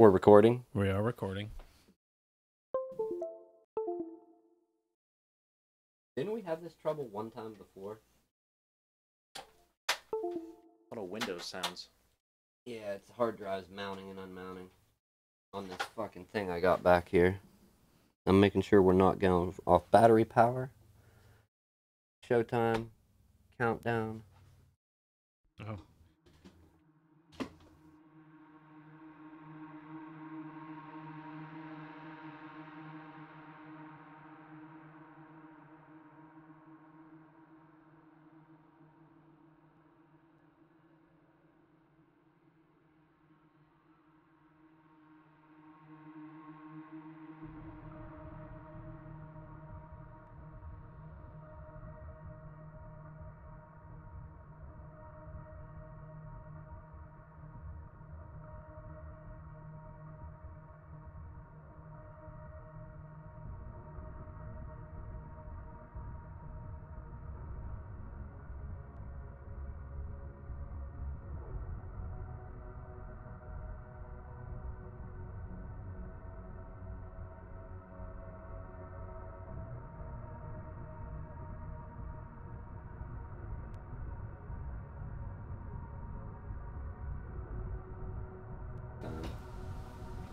We're recording. We are recording. Didn't we have this trouble one time before? What a Windows sounds. Yeah, it's hard drives mounting and unmounting on this fucking thing I got back here. I'm making sure we're not going off battery power. Showtime. Countdown. Oh.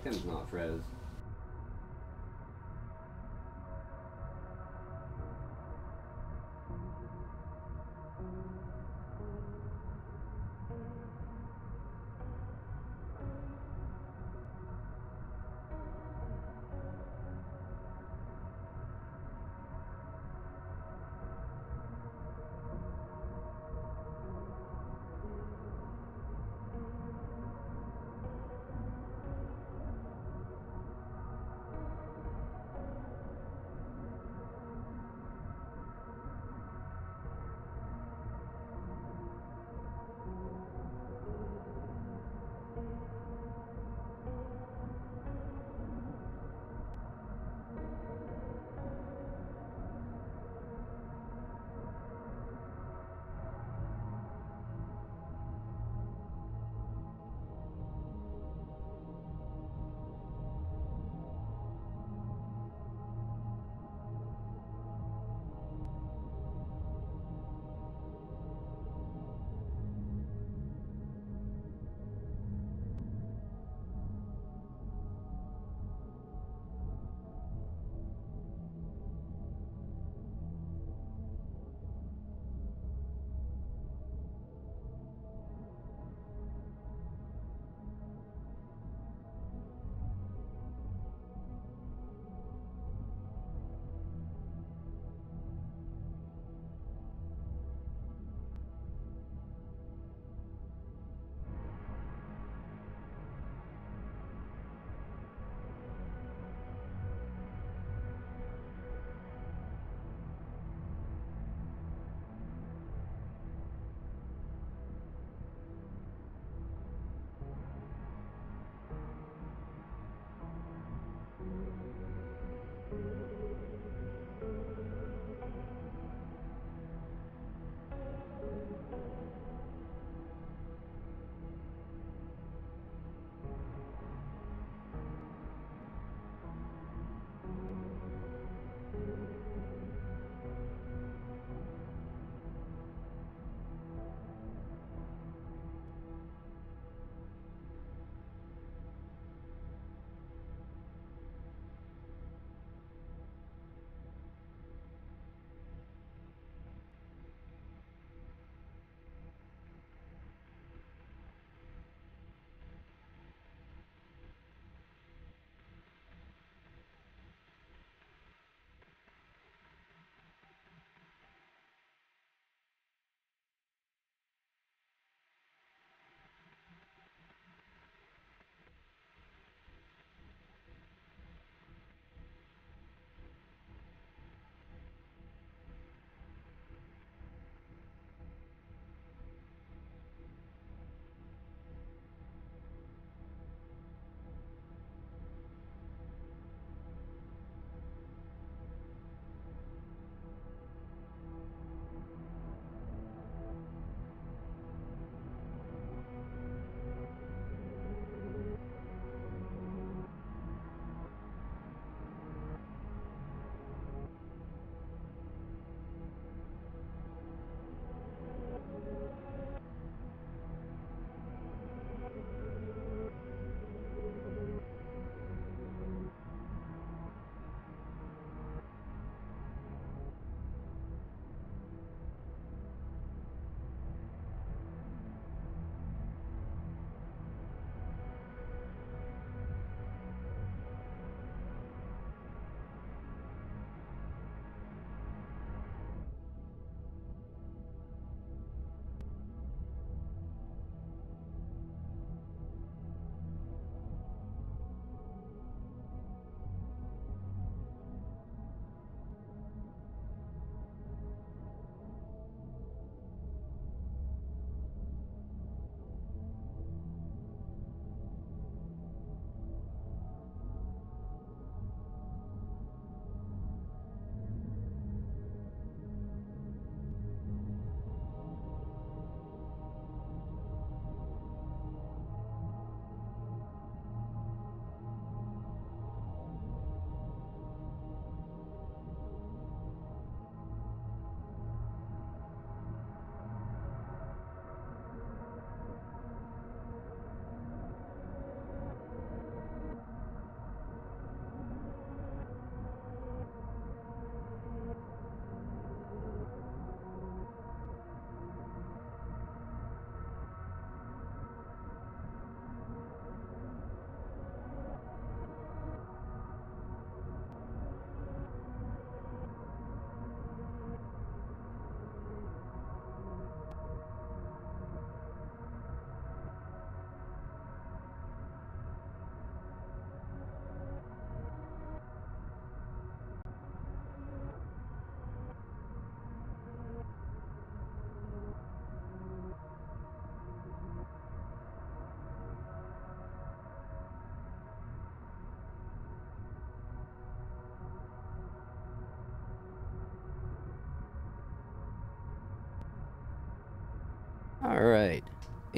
Tim's not froze.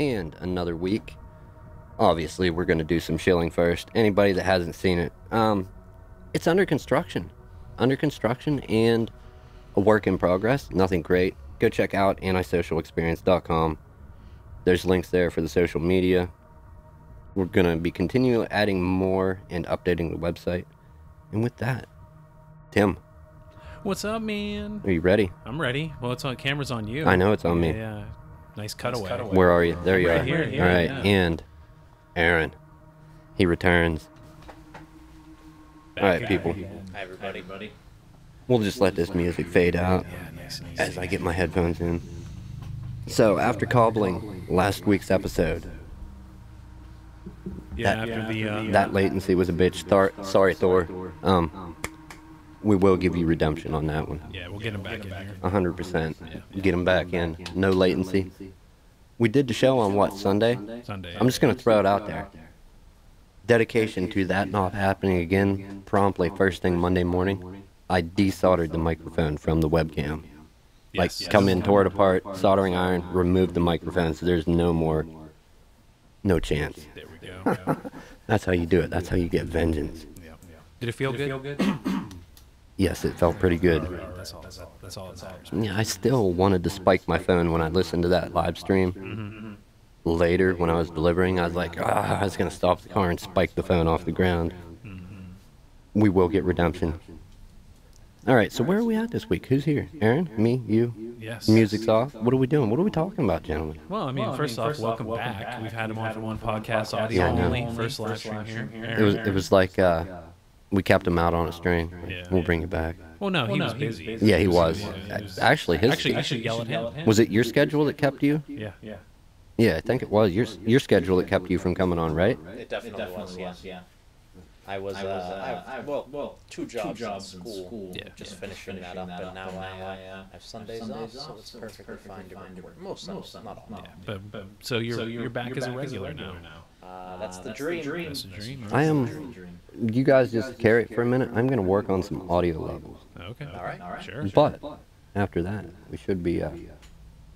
and another week. Obviously, we're going to do some shilling first. Anybody that hasn't seen it, it's under construction. And a work in progress. Nothing great. Go check out antisocialexperience.com. There's links there for the social media. We're going to be continually adding more and updating the website. And with that, Tim. What's up, man? Are you ready? I'm ready. Well, it's on camera's on you. I know it's on me. Yeah. Nice cutaway. Where are you? There you right are. here, All right. yeah. And Aaron. He returns. All right, people. Hi, everybody. We'll just let this music fade out Yeah, nice. as I get my headphones in. So, after cobbling last week's episode, Yeah, after the that latency was a bitch. Sorry, Thor. We will give you redemption on that one. yeah, we'll get him back in here. 100%. Get him back in. No latency. We did the show on what, Sunday? Sunday. I'm just going to throw it out there. Dedication to that not happening again promptly first thing Monday morning. I desoldered the microphone from the webcam. Like, come in, tore it apart, soldering iron, remove the microphone so there's no chance. There we go. That's how you do it. That's how you get vengeance. Did it feel good? Yes, it felt pretty good. That's all that matters. Yeah, I still wanted to spike my phone when I listened to that live stream. Later, when I was delivering, I was like, I was going to stop the car and spike the phone off the ground. We will get redemption. All right, so where are we at this week? Who's here? Aaron? Me? You? Yes. Music's off? What are we doing? What are we talking about, gentlemen? Well, I mean, first off, welcome back. We've had him on for one podcast, audio Yeah, I know. only. First live stream here. It was like we kept him out on a string. Yeah. We'll bring it back. Well, no, he was busy. Yeah, he was. Actually, Actually, you should yell at him. was it your schedule that kept you? Yeah. Yeah, I think it was your schedule that kept you from coming on, right? It definitely was, yeah. I was, well, two jobs in school. Yeah. Just finishing that up, and now I have Sundays off, so it's perfectly fine to record. Most Sundays, not all. But so you're back as a regular now. That's the dream. That's a dream. I am. You guys just carry it for a minute. I'm going to work on some audio levels. Okay. All right. Sure. But after that, we should be.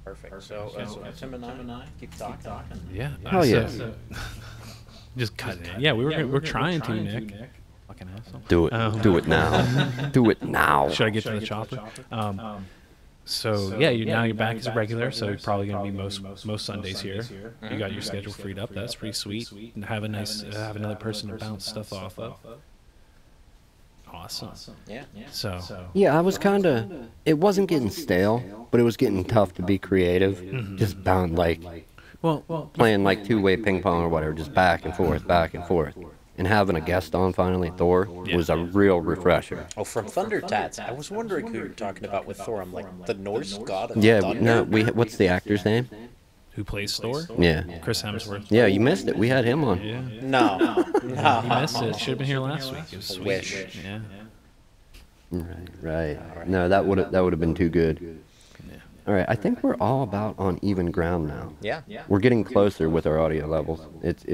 Perfect. So Tim and I keep talking. Yeah. Hell yeah. Just cut it. Yeah, we're trying to, Nick. Fucking asshole. Do it. Do it now. Do it now. Should I get to the chopper? So yeah, now you're back as a regular. So you're probably gonna be most Sundays here. You got your schedule freed up. That's pretty sweet. And have another person to bounce stuff off of. Awesome. Yeah. So Yeah, I was kind of. It wasn't getting stale, but it was getting tough to be creative. Just bound like well, playing like two-way ping pong or whatever, just back and forth, and having a guest on finally, Thor, was a real refresher. Oh, from Thunder Tats. I was wondering who you're talking about with Thor. I'm like, the Norse god of Yeah, thunder? no, what's the actor's name? who plays Thor? Yeah. Chris Hemsworth. Yeah, you missed it. We had him on. Yeah. No. You missed it. Should have been here last week. It was sweet. Wish. Yeah. Right. No, that would have been too good. All right, I think we're all about on even ground now. Yeah. We're getting closer with our audio levels. It's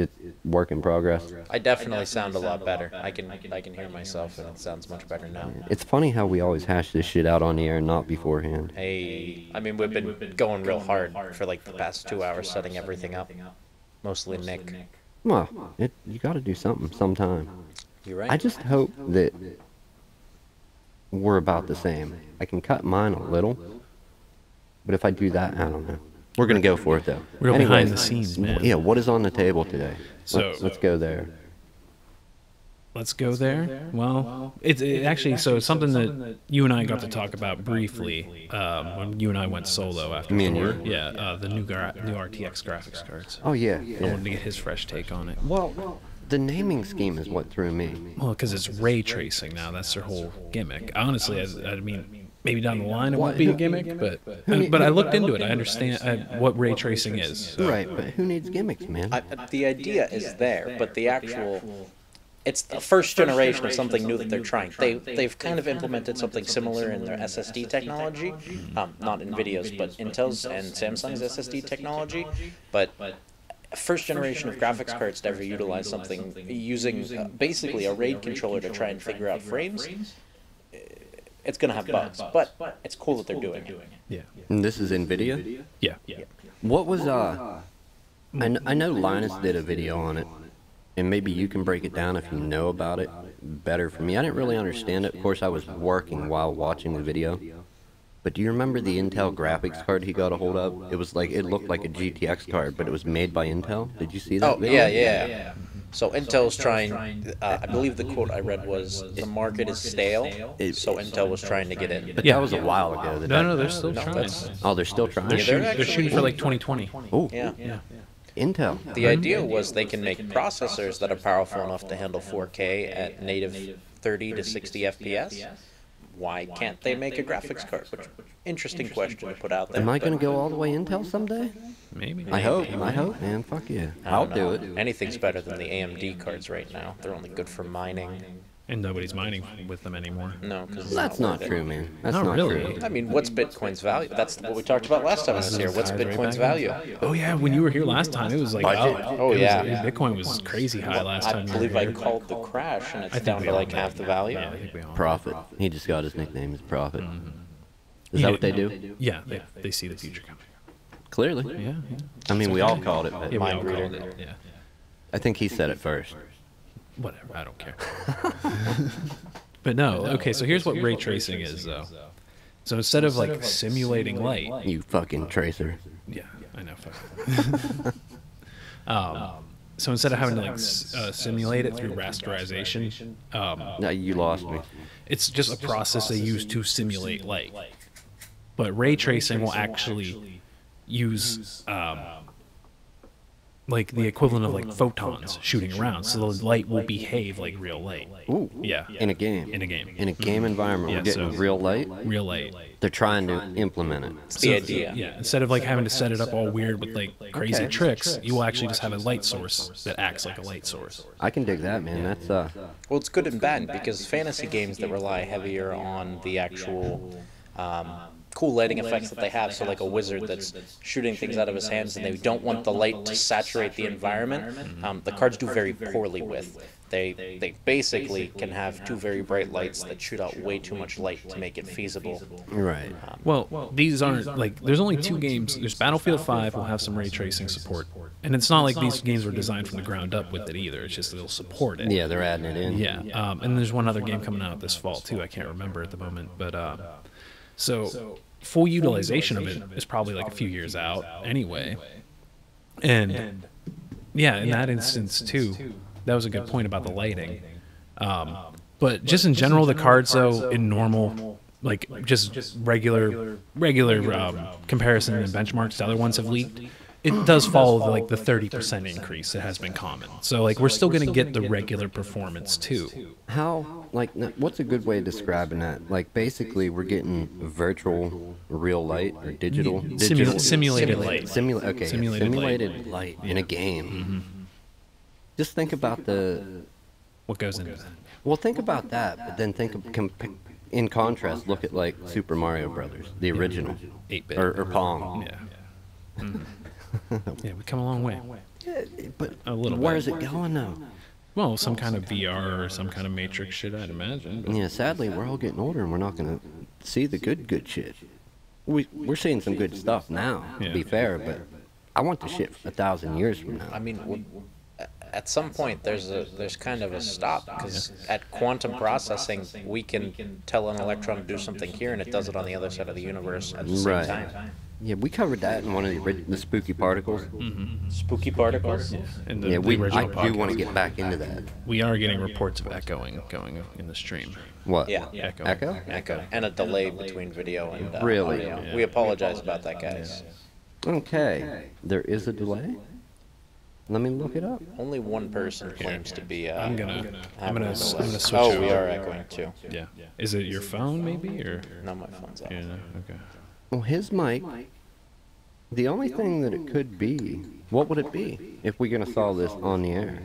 work in progress. I definitely sound a lot better. I can hear myself, and it sounds much better now. It's funny how we always hash this shit out on the air and not beforehand. Hey, I mean, we've been going real hard for like the past 2 hours setting everything up. Mostly Nick. Well, you got to do something sometime. You're right. I just hope that we're about the same. I can cut mine a little, but if I do that, I don't know. We're gonna go for it though. Real Anyways, behind the scenes, man. Yeah, what is on the table today? So Let's go there. Let's go there. Well, it's actually so it's something that you and I got to talk about briefly when you and I went solo after Me and Thor. you? Yeah, the new RTX graphics cards. Oh yeah. I wanted to get his fresh take on it. Well, the naming scheme is what threw me. Well, because it's ray tracing now. That's their whole gimmick. Honestly, I mean, maybe down the line it won't be a gimmick, but I looked into it. I understand what ray tracing is. So. Right, but who needs gimmicks, man? The idea is there, but the actual... It's the first generation of something new that they're trying. They've kind of implemented something similar in their SSD technology, not NVIDIA's, but Intel's and Samsung's SSD technology. But first generation of graphics cards to ever utilize something using basically a RAID controller to try and figure out frames. It's gonna have bugs, but it's cool that they're doing it. Yeah. And this is NVIDIA? Yeah. What was I know Linus did a video on it, and maybe you can break it down if you know about it better for me. I didn't really understand it. Of course, I was working while watching the video. But do you remember the Intel graphics card he got a hold of? It was like, it looked like a GTX card, but it was made by Intel. Did you see that Oh, video? yeah. So Intel's trying, I believe the quote I read was, the market is stale, so Intel was trying to get in. But that was a while ago. No, they're still trying. that's- Oh, they're still trying? They're shooting for like 2020. Oh, Yeah. Intel. The idea was they can make processors that are powerful enough to handle 4K at native 30 to 60 FPS. Why can't they make a graphics card? Which, interesting question to put out there. Am I but going to go all the way Intel someday? Maybe. I hope, man. Fuck yeah. I I'll don't do know. it. Anything's better than the AMD cards right now. They're only good for mining. And nobody's mining with them anymore. No, because That's not true, man. That's Not not really. true. I mean, what's Bitcoin's value? That's what we talked about last time I was here. What's Ties right Bitcoin's back in. value? Oh yeah, when you were here last time, it was like Oh, yeah. Bitcoin was crazy high last I time. you were believe I here. called the crash, and it's think down we to all like did. half the value. Yeah, I think we all. Prophet. He just got his nickname as Prophet. Is that what they do? Yeah, they see the future coming. Clearly. Yeah. I mean, we all called it, but Yeah, we Mind all reader. called it. Yeah. I think he said it first. Whatever, I don't care. But no, okay, so here's what ray tracing is, though. So instead of like simulating light, You fucking tracer. yeah, I know. Fuck. So instead of having to like simulate it through rasterization, Now you lost me. it's just a process they use to simulate light. But ray tracing will actually use like the equivalent of like photons shooting around, so the light will behave like real light. Ooh. Yeah. In a game. In a game. In a game environment, Yeah, we're getting so- real light. Real light. They're trying to implement it. It's the idea. Yeah, instead of like having to set it up all weird with like crazy tricks, you will actually just have a light source that acts like a light source. I can dig that, man. That's Well, it's good and bad because fantasy games that rely heavier on the actual cool lighting effects that they have, so like a wizard that's shooting things out of his hands and they don't want the light to saturate the environment, the cards do very poorly with. They basically can have two very bright lights that shoot out way too much light to make it feasible. right. Well, these aren't like there's only two games. There's Battlefield 5 will have some ray tracing support, and it's not like these games were designed from the ground up with it either. It's just they'll support it. Yeah, they're adding it in. Yeah, and there's one other game coming out this fall too. I can't remember at the moment, but so full utilization of it is probably like a few years out anyway. And yeah, in that instance too, that was a good point about the lighting. But just in general, the cards though in normal, like just regular comparison and benchmarks to other ones have leaked. It does follow like the 30% increase that has been common. So like we're still going to get the regular performance too. How, like, what's a good way of describing that? Like, basically, we're getting virtual real light or digital? Simulated light. Simulated light in a game. Just think about What goes into that? well, think about that, but then think of, in contrast, look at, like, Super Mario Brothers, the original. 8-bit. Or Pong. Yeah. Yeah, we come a long way. But A little bit. where's it going, though? Well, some kind of VR or some kind of Matrix shit, I'd imagine. But Yeah, sadly, we're all getting older, and we're not going to see the good shit. We're seeing some good stuff now, to be Yeah. fair, but I want the shit 1,000 years from now. I mean, at some point there's kind of a stop because at quantum processing we can tell an electron to do something here and it does it on the other side of the universe at the same Right. time. Yeah, we covered that in one of the spooky particles. Spooky particles. in Yeah, the I original do podcast, want to get back into that. we are getting reports of echoing going in the stream. What? Yeah. Echo. Echo? Echo and a delay between video and Really? audio. Yeah. We apologize about that, guys. Okay. There is a delay? Let me look it up. Only one person claims to be. I'm gonna switch. Oh, we over. are echoing too. Yeah. Is it your phone maybe or? No, my phone's off. Yeah. Okay. Well, his mic, the only thing that it could be, what would it be if we're going to solve this on the air?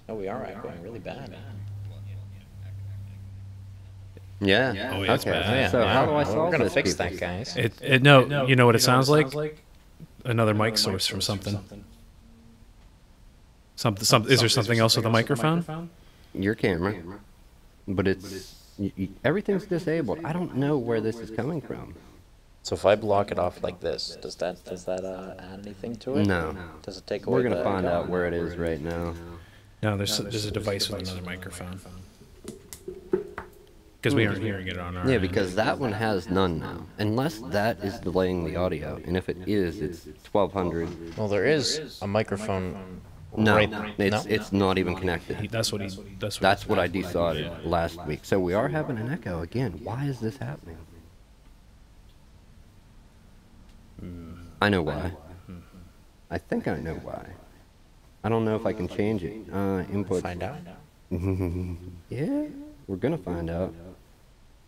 Oh, we are echoing really bad. Yeah. Oh, yeah, it's okay. bad. So how do I Well, solve we're gonna this, fix people? that, guys. No, you know what it sounds like? Another mic source from something. Is there something else with the microphone? Your camera. But it's... everything's disabled. I don't know where this is coming from. So if I block it off like this, does that add anything to it? No. Does it take away? We're gonna find out where it is right now. No, there's a device with another microphone. Because we aren't hearing it on our Yeah, end. because that one has none now. Unless that is delaying the audio. And if it is, it's 1200. Well, there is a microphone. No, Right. it's not even connected. That's what I decided last week. So we are having an echo again. Why is this happening? I know why. I think I know why. I don't know if I can change it. Input. Find out. Yeah, we're gonna find out.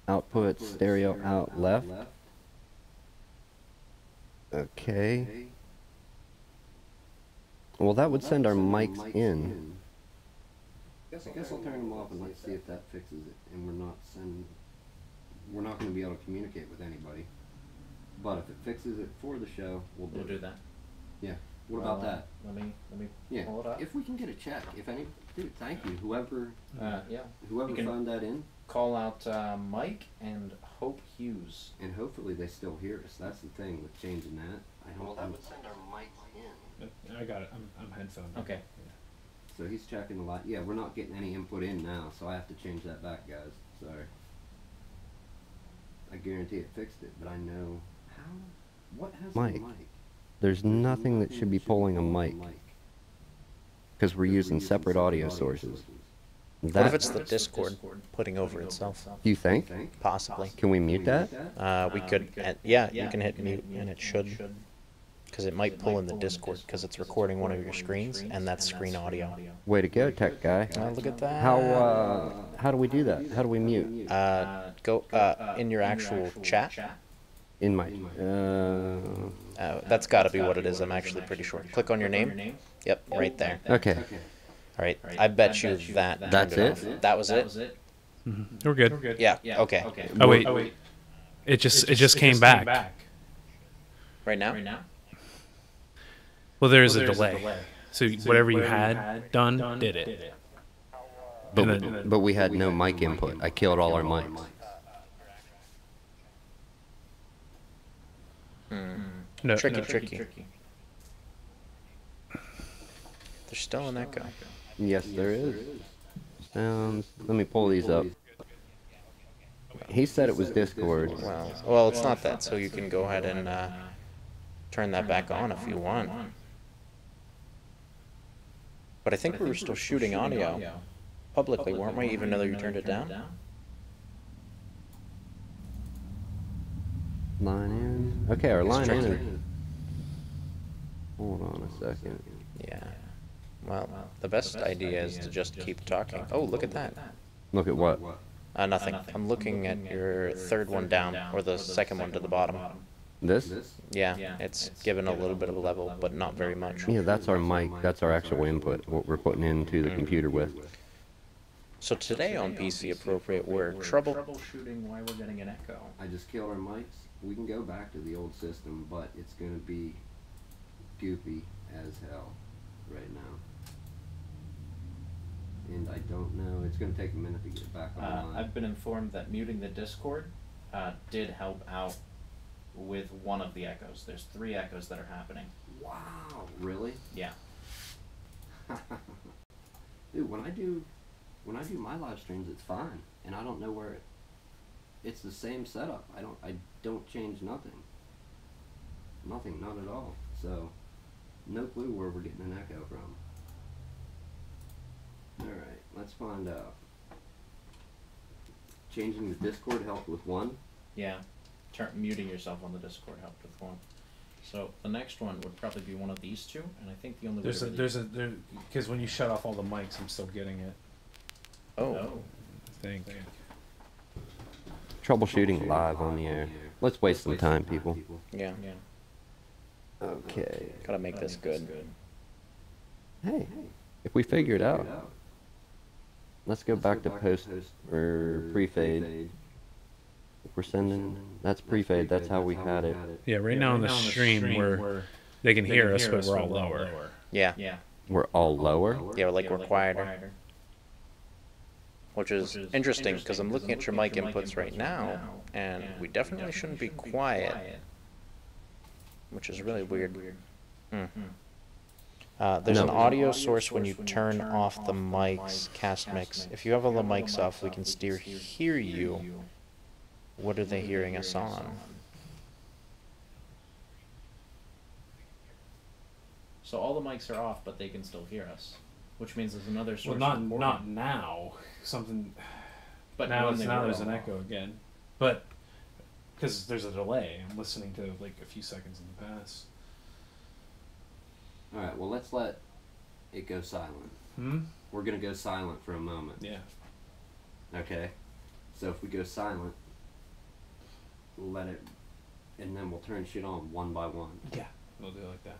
Output stereo out left. Okay. Well, that would send our mics in. I guess I'll turn them off and let's see if that fixes it. And we're not going to be able to communicate with anybody. But if it fixes it for the show, we'll do that. Yeah. What about that? Let me Yeah. pull it up. If we can get a check, dude, thank you. Whoever Yeah. whoever You can- found that in, Call out Mike and Hope Hughes. and hopefully they still hear us. That's the thing with changing that. Well, that would send our mics in. I got it. I'm headphone. Okay. So he's checking a lot. Yeah, we're not getting any input in now, so I have to change that back, guys. Sorry. I guarantee it fixed it, but I know how. What has Mic. the mic? There's nothing that should be pulling a mic because we're using separate audio sources. What That, if it's the Discord putting over itself? do you think? Possibly. Can we mute that? We could. Yeah, you can hit mute, and it should. Because it might pull in the Discord because it's recording one of your screens, and that's screen audio. Way to go, tech guy. Look at that. How do we do that? How do we mute? Go in your actual chat. In my That's got to be what it is. I'm actually pretty sure. Click on your name. Yep, right there. okay. All right. I bet you that. That's turned it? off. That was it. We're good. Yeah. Okay. Oh wait. It just came back. Right now. Well, there is a delay. So whatever you had done did it. But we had no mic input. I killed all our mics. No, Tricky. There's still an echo. Yes, there is. Let me pull these up. He said it was Discord. Well, it's not that. So you can go ahead and turn that back on if you want. But I think we were still shooting audio publicly, weren't we? Even though you turned it down. Line in. Okay, our line in is... Hold on a second. Yeah. Well, the best idea is to just keep talking. Oh, look at that. Look at what? Nothing. I'm looking at your third one down, or the second one to the bottom. This? Yeah, it's given a little bit of a level, but not very much. Yeah, that's our mic. That's our actual input, what we're putting into the computer with. So today on PC Appropriate, we're troubleshooting why we're getting an echo. I just killed our mics. We can go back to the old system, but it's going to be goofy as hell right now. And I don't know. It's going to take a minute to get back online. I've been informed that muting the Discord did help out with one of the echoes. There's 3 echoes that are happening. Wow, really? Yeah. Dude, when I do my live streams, it's fine, and I don't know where it's the same setup. I don't change nothing, not at all. So, no clue where we're getting an echo from. All right, let's find out. Changing the Discord helped with one. Yeah. Muting yourself on the Discord helped with one. So the next one would probably be one of these two, and I think the only way because when you shut off all the mics, I'm still getting it. Oh. I think. Troubleshooting live on the air. Let's waste some time, people. Yeah. Okay. Gotta make this good. Hey, if we figure it out, let's go back to post or pre-fade. If we're sending, that's pre-fade. That's how we had it. Yeah, right now on the stream, they can hear us, but we're all lower. Yeah. We're all lower. Yeah, like we're quieter. which is interesting because I'm looking at your mic inputs right now, and we definitely shouldn't be quiet, which is really weird. There's an audio source when you turn off the mics, cast mix. If you have all the mics off, we can still hear you. What are they hearing us on? So all the mics are off, but they can still hear us, which means there's another source. Well, not now. Something. But now there's an echo again, but because there's a delay. I'm listening to like a few seconds in the past. All right. Well, let's let it go silent. We're gonna go silent for a moment. Yeah. Okay. So if we go silent, let it, and then we'll turn shit on one by one. Yeah. We'll do it like that.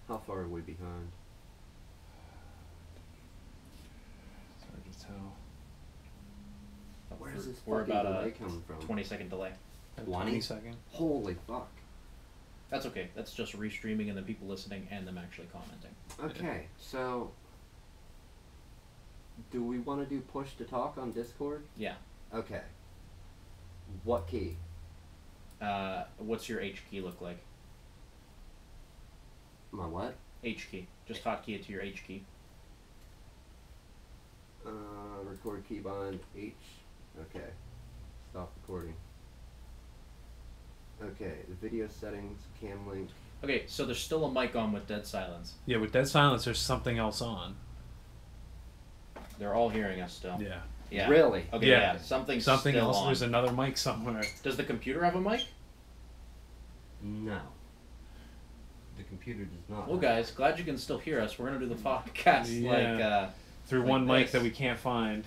How far are we behind? It's hard to tell. Where's this We're fucking about a delay coming from? 20-second delay. 20 seconds. Holy fuck. That's okay. That's just restreaming and the people listening and them actually commenting. Okay, so do we want to do push to talk on Discord? Yeah. Okay. What key? What's your H key look like? My what? H key. Just hotkey it to your H key. Record keybind H. Okay. Stop recording. Okay, the video settings, cam link. Okay, so there's still a mic on with dead silence. Yeah, with dead silence, there's something else on. They're all hearing us still. Yeah. Yeah. Really? Okay, yeah. Something's Something still else. on. There's another mic somewhere. Does the computer have a mic? No. The computer does not. Well, guys, glad you can still hear us. We're gonna do the podcast Yeah. Through like one mic this. that we can't find.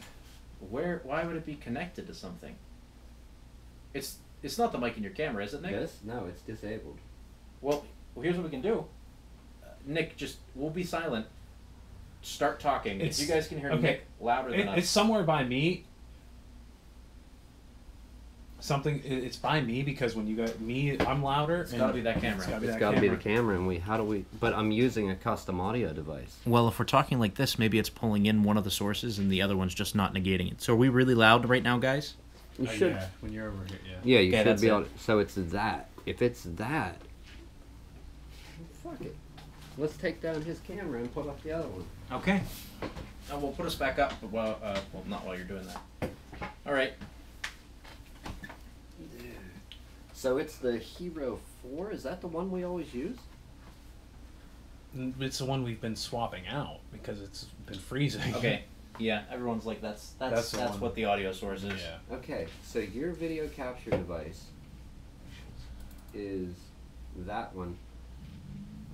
Why would it be connected to something? It's not the mic in your camera, is it, Nick? This? No, it's disabled. Well, here's what we can do. Nick, we'll be silent. Start talking. If you guys can hear Nick louder than us. It's somewhere by me. It's by me because when you got me, I'm louder. It's gotta be that camera. It's got to be the camera, and but I'm using a custom audio device. Well, if we're talking like this, maybe it's pulling in one of the sources and the other one's just not negating it. So are we really loud right now, guys? You should. Yeah, when you're over here, yeah. Yeah, you Okay, should that's be it. able to, so it's that. If it's that, fuck it. Let's take down his camera and put up the other one. Okay. We'll put us back up, but well, not while you're doing that. All right. So it's the Hero 4? Is that the one we always use? It's the one we've been swapping out because it's been freezing. Okay. Yeah, everyone's like, that's the one. what the audio source is. Yeah. Okay, so your video capture device is that one.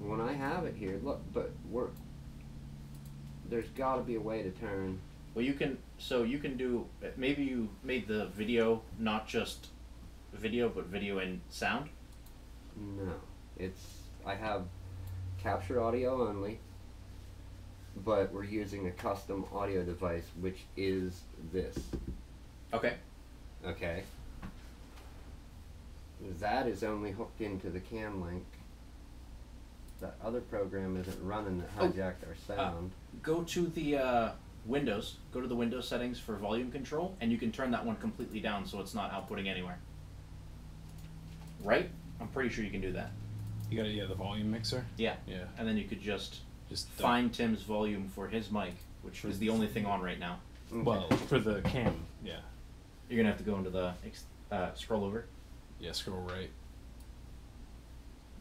When I have it here, look, but there's got to be a way to turn. Well, you can do, maybe you made the video not just video, but video and sound? No, I have capture audio only, but we're using a custom audio device, which is this. Okay. Okay. That is only hooked into the cam link. That other program isn't running that hijacked our sound. Go to the Windows. Go to the Windows settings for volume control, and you can turn that one completely down so it's not outputting anywhere. Right? I'm pretty sure you can do that. You got the volume mixer. Yeah. Yeah. And then you could just find Tim's volume for his mic, which is the only thing on right now. Well, for the cam, yeah. You're gonna have to go into the scroll over. Yeah, scroll right.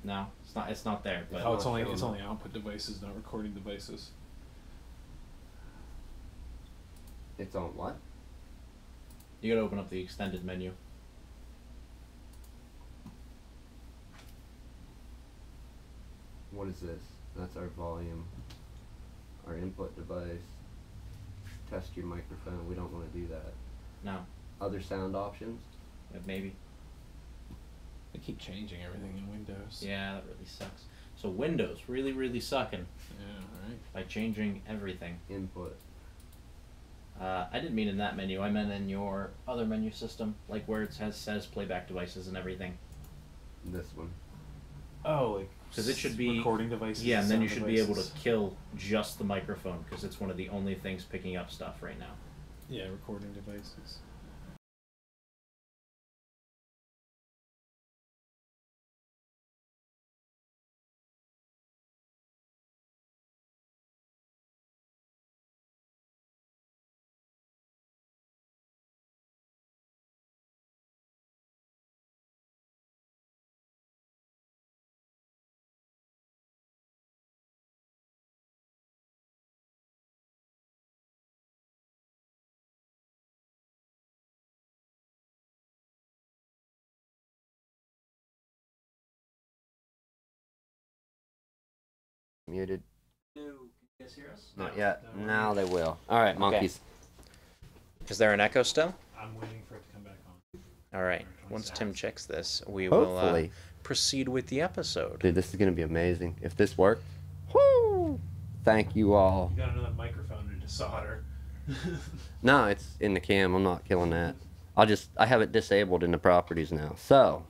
No, it's not there. But Oh, it's only output devices, not recording devices. It's on what? you gotta open up the extended menu. What is this? That's our volume, our input device. Test your microphone. We don't want to do that. No, Other sound options? maybe. They keep changing everything in Windows. Yeah, that really sucks. So Windows really sucking Yeah, right. by changing everything. Input. I didn't mean in that menu. I meant in your other menu system, like where it says playback devices and everything. This one. Oh, like Because it should be recording devices. Yeah, and then you sound should be able to devices. kill just the microphone because it's one of the only things picking up stuff right now. Yeah, recording devices. Muted. Can you guys hear us? Not yet. Now they will. All right, monkeys. Is there an echo still? I'm waiting for it to come back on. All right. Once Tim checks this, we will Hopefully. proceed with the episode. Dude, this is gonna be amazing. If this works, whoo! Thank you all. You got another microphone to solder. No, it's in the cam. I'm not killing that. I have it disabled in the properties now. So,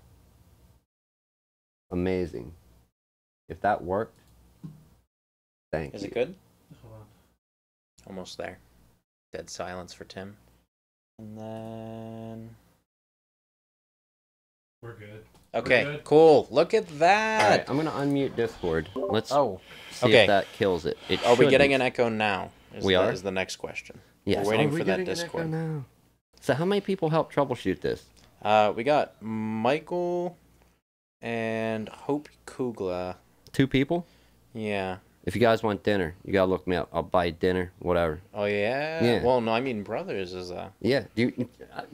amazing. If that worked, thank Is you. it good? Hold on. Almost there. Dead silence for Tim. And then... We're good. Okay, good. cool. Look at All right, that. I'm gonna unmute Discord. Let's Oh, see okay. if that kills it. It Are we getting shouldn't. an echo now? We are? Is the next question. Yes. We're waiting Are we for that getting an echo Discord. now? So how many people helped troubleshoot this? We got Michael and Hope Kugla. 2 people? Yeah. If you guys want dinner, you gotta look me up. I'll buy you dinner, whatever. Oh, yeah? Yeah. Well, no, I mean Brothers is Yeah.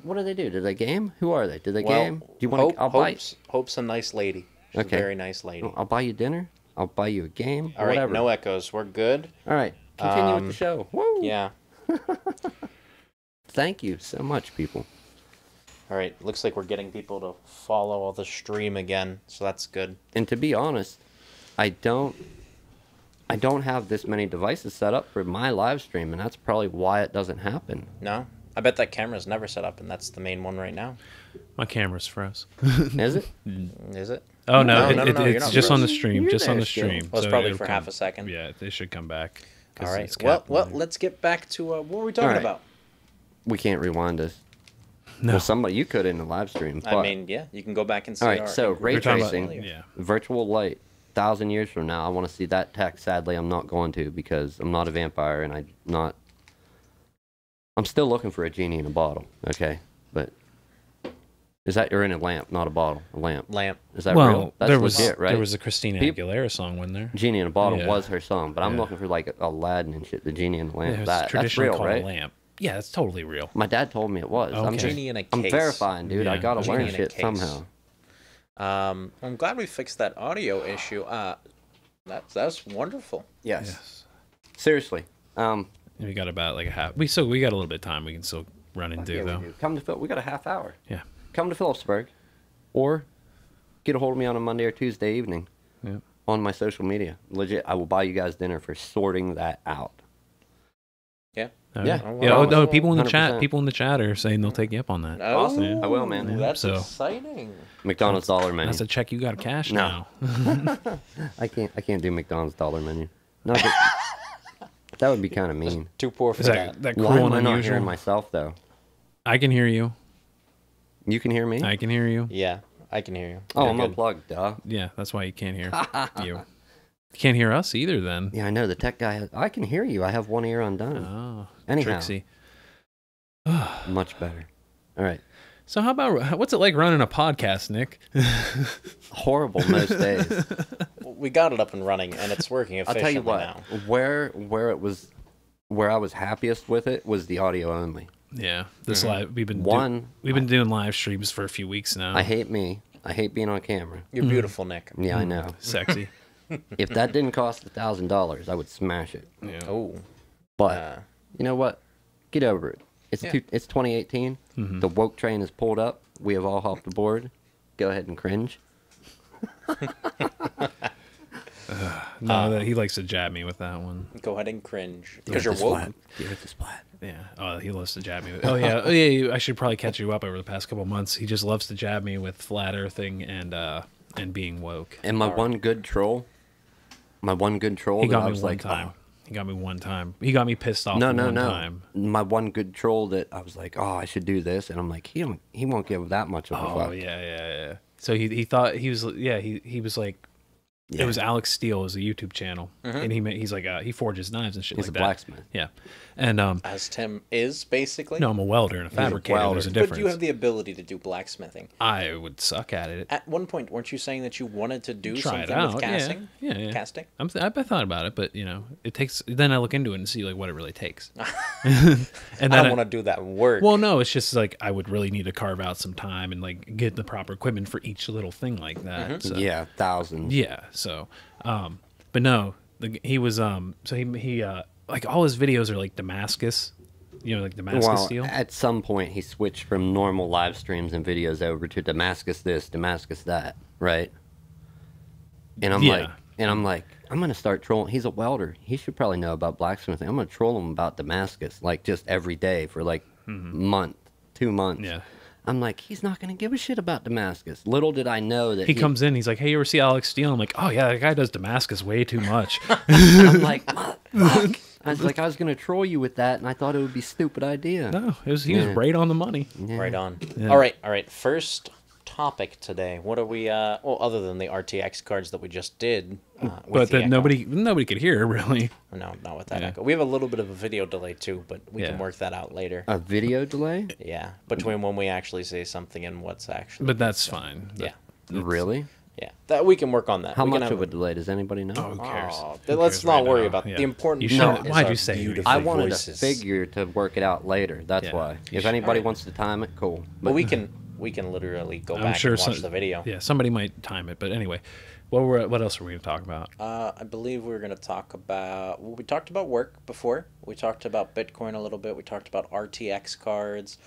What do they do? Do they game? Who are they? Do they well, game? Do you want to? I'll buy. Hope's a nice lady. She's Okay. a very nice lady. I'll buy you dinner. I'll buy you a game. All right, whatever. no echoes. We're good. All right. Continue with the show. Woo! Yeah. Thank you so much, people. All right. Looks like we're getting people to follow the stream again, so that's good. And to be honest, I don't have this many devices set up for my live stream, and that's probably why it doesn't happen. No? I bet that camera's never set up, and that's the main one right now. My camera's froze. Is it? Is it? Oh no, No, you're it's not just on the frozen. stream. You're Just on there the still. stream. Well, it's So probably it'll for come- half a second. Yeah, they should come back. 'cause All right. it's Well, capped in let's get back to what were we talking All right. about? We can't rewind this. No. Well, somebody you could in the live stream. I but- mean, yeah, you can go back and see all right. our So ingredient ray We're talking about- tracing, earlier. Yeah. virtual light. 1,000 years from now, I want to see that tech. Sadly, I'm not going to because I'm not a vampire and I'm still looking for a genie in a bottle. Okay, but is that you're in a lamp, not a bottle? A lamp. Lamp. Is that Well, real? That's there was legit, right? there was a Christina Peop- Aguilera song, wasn't there? Genie in a bottle Yeah. was her song, but I'm Yeah. looking for like Aladdin and shit. The genie in the lamp. It was That's traditionally real, called right? a lamp. Yeah, it's totally real. My dad told me it was. I'm Okay. just, Genie in a I'm case. verifying, dude. I Yeah. gotta Genie learn in a shit case. somehow. I'm glad we fixed that audio issue. That's wonderful. Yes. Seriously. We got about like a half. We got a little bit of time. We can still run and do Yeah, though. we do. Come to we got a half hour. Yeah. Come to Phillipsburg, or get a hold of me on a Monday or Tuesday evening Yeah. on my social media. Legit, I will buy you guys dinner for sorting that out. Yeah. Oh, Yeah. Oh, Yeah. wow. Oh, no, people in the 100%. chat. People in the chat are saying they'll take you up on that. Oh, Awesome. I will, man. That's So- exciting. McDonald's dollar menu. That's a check you got to cash No. now. I can't do McDonald's dollar menu. No, that would be kind of mean. Too poor for Is that. that Why cruel am I and not unusual? hearing myself though? I can hear you. You can hear me? I can hear you. Yeah, I can hear you. Oh, You're I'm good. unplugged, duh. Yeah, that's why you can't hear you. You can't hear us either then. Yeah, I know. The tech guy I can hear you. I have one ear undone. Oh, Anyhow. Trixie. Much better. All right. So how about what's it like running a podcast, Nick? Horrible most days. We got it up and running, and it's working I'll efficiently tell you what. now. Where I was happiest with it was the audio only. Yeah, this live we've been doing live streams for a few weeks now. I hate me. I hate being on camera. You're beautiful, Nick. Yeah, I know. Sexy. If that didn't cost $1,000, I would smash it. Yeah. Oh, But you know what? Get over it. It's Yeah. it's 2018. The woke train is pulled up. We have all hopped aboard. Go ahead and cringe. No, he likes to jab me with that one. Go ahead and cringe because you're woke. Give it the splat. Yeah. Oh, he loves to jab me. Oh yeah. Oh yeah. I should probably catch you up over the past couple months. He just loves to jab me with flat earthing and being woke. And my one good troll. He that got I me was one like, time. oh. He got me one time. He got me pissed off No. time. My one good troll that I was like, oh, I should do this, and I'm like, he won't give that much of a Oh fuck. yeah. So he thought he was he was like. Yeah. It was Alex Steele, is a YouTube channel, and he's like he forges knives and shit He's like a that. blacksmith. Yeah, and As Tim is basically. no, I'm a welder and a fabricator. welder. There's a But difference. you have the ability to do blacksmithing. I would suck at it. At one point, weren't you saying that you wanted to do Try it something out. with casting? Yeah. Casting? I thought about it, but it takes. Then I look into it and see like what it really takes. And I then don't want to do that work. Well, no, it's just like I would really need to carve out some time and like get the proper equipment for each little thing like that. So. Yeah, thousands. Yeah. So, but no, he was so he like all his videos are like Damascus, like Damascus steel. At some point, he switched from normal live streams and videos over to Damascus this, Damascus that, right? And I'm like, I'm gonna start trolling. He's a welder. He should probably know about blacksmithing. I'm gonna troll him about Damascus, like just every day for like month, 2 months. Yeah. I'm like, he's not gonna give a shit about Damascus. Little did I know that He comes in, he's like, "Hey, you ever see Alex Steele?" I'm like, "Oh yeah, that guy does Damascus way too much." I'm like, fuck. I was like, I was gonna troll you with that, and I thought it would be a stupid idea. No, he was right on the money. Yeah. Right on. Yeah. All right. First topic today. What are we? Well, other than the RTX cards that we just did, with But the that echo. nobody could hear really. No, not with that Yeah. echo. We have a little bit of a video delay too, but we can Yeah. work that out later. A video delay? Yeah, between when we actually say something and what's actually. But that's fine. Yeah, Really? yeah. That we can work on that. How we can much have of a delay? Does anybody know? Oh, who cares? Oh, Who let's cares not right worry now? about Yeah. the important. You part shouldn't- is why'd our you say beautiful I wanted voices. a figure to work it out later. That's Yeah. why. You If should. anybody wants to time it, cool. But we can literally go I'm back sure and watch some- the video. Yeah, somebody might time it, but anyway, what else are we gonna talk about? I believe we were going to talk about. Well, we talked about work before. We talked about Bitcoin a little bit. We talked about RTX cards.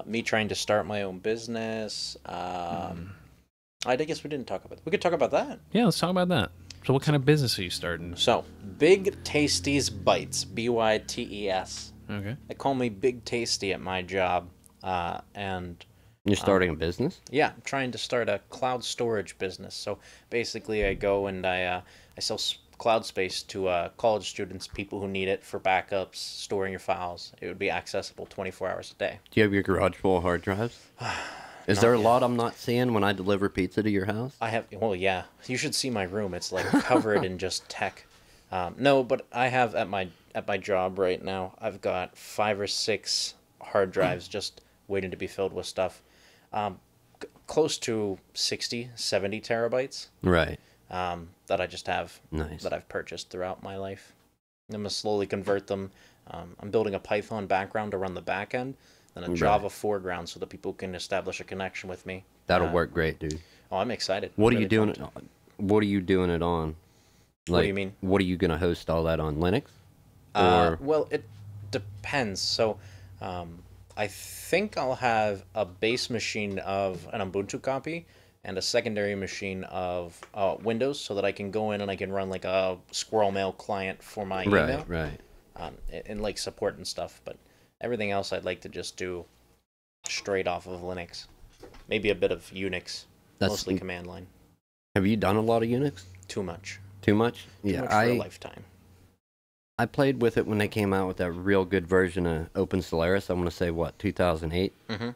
Me trying to start my own business. I guess we didn't talk about. We could talk about that. Yeah, let's talk about that. So, what kind of business are you starting? So, Big Tasty's Bites. BYTES. Okay. They call me Big Tasty at my job, and. You're starting a business? Yeah, I'm trying to start a cloud storage business. So basically, I go and I sell cloud space to college students, people who need it for backups, storing your files. It would be accessible 24 hours a day. Do you have your garage full of hard drives? Is there a lot I'm not seeing when I deliver pizza to your house? I have, well, yeah. You should see my room. It's like covered in just tech. No, but I have at my job right now, I've got 5 or 6 hard drives just waiting to be filled with stuff. Close to 60, 70 terabytes Right. that I just have Nice. that I've purchased throughout my life. I'm going to slowly convert them. I'm building a Python background to run the back end, then a Java foreground so that people can establish a connection with me. That'll work great, dude. Oh, I'm excited. What are Really you doing? pumped. What are you doing it on? What do you mean? What are you gonna host all that on Linux? Well, it depends. So, I think I'll have a base machine of an Ubuntu copy and a secondary machine of Windows, so that I can go in and I can run like a Squirrel Mail client for my email, Right. and like support and stuff. But everything else, I'd like to just do straight off of Linux. Maybe a bit of Unix, mostly command line. Have you done a lot of Unix? Too much. Too much? Too much for a lifetime. I played with it when they came out with that real good version of Open Solaris. I'm going to say, 2008? Mm-hmm.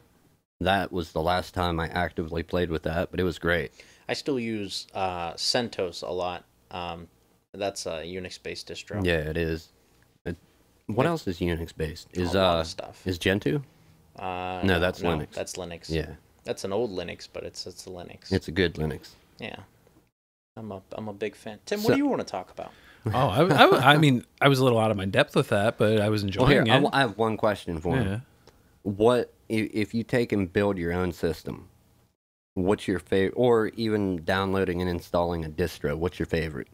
That was the last time I actively played with that, but it was great. I still use CentOS a lot. That's a Unix-based distro. Yeah, it is. What else is Unix-based? A lot of stuff. Is Gentoo? No, that's Linux. That's Linux. Yeah. That's an old Linux, but it's a Linux. It's a good Linux. Yeah. I'm a big fan. Tim, So- what do you want to talk about? Oh, I mean, I was a little out of my depth with that, but I was Well, enjoying here, it. I have one question for Yeah. you. What, if you take and build your own system, what's your favorite, or even downloading and installing a distro, what's your favorite?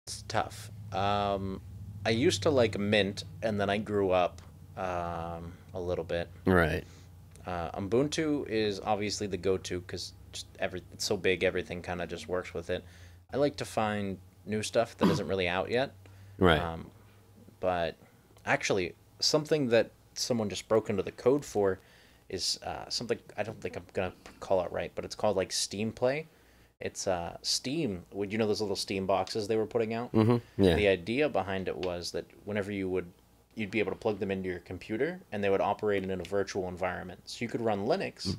It's tough. I used to like Mint, and then I grew up a little bit. Right. Ubuntu is obviously the go-to because it's so big, everything kind of just works with it. I like to find new stuff that isn't really out yet. Right. But actually, something that someone just broke into the code for is something I don't think I'm gonna call it right, but it's called like Steam Play. It's Steam. Would you know those little Steam boxes they were putting out? Mm-hmm. Yeah. The idea behind it was that whenever you'd be able to plug them into your computer, and they would operate in a virtual environment. So you could run Linux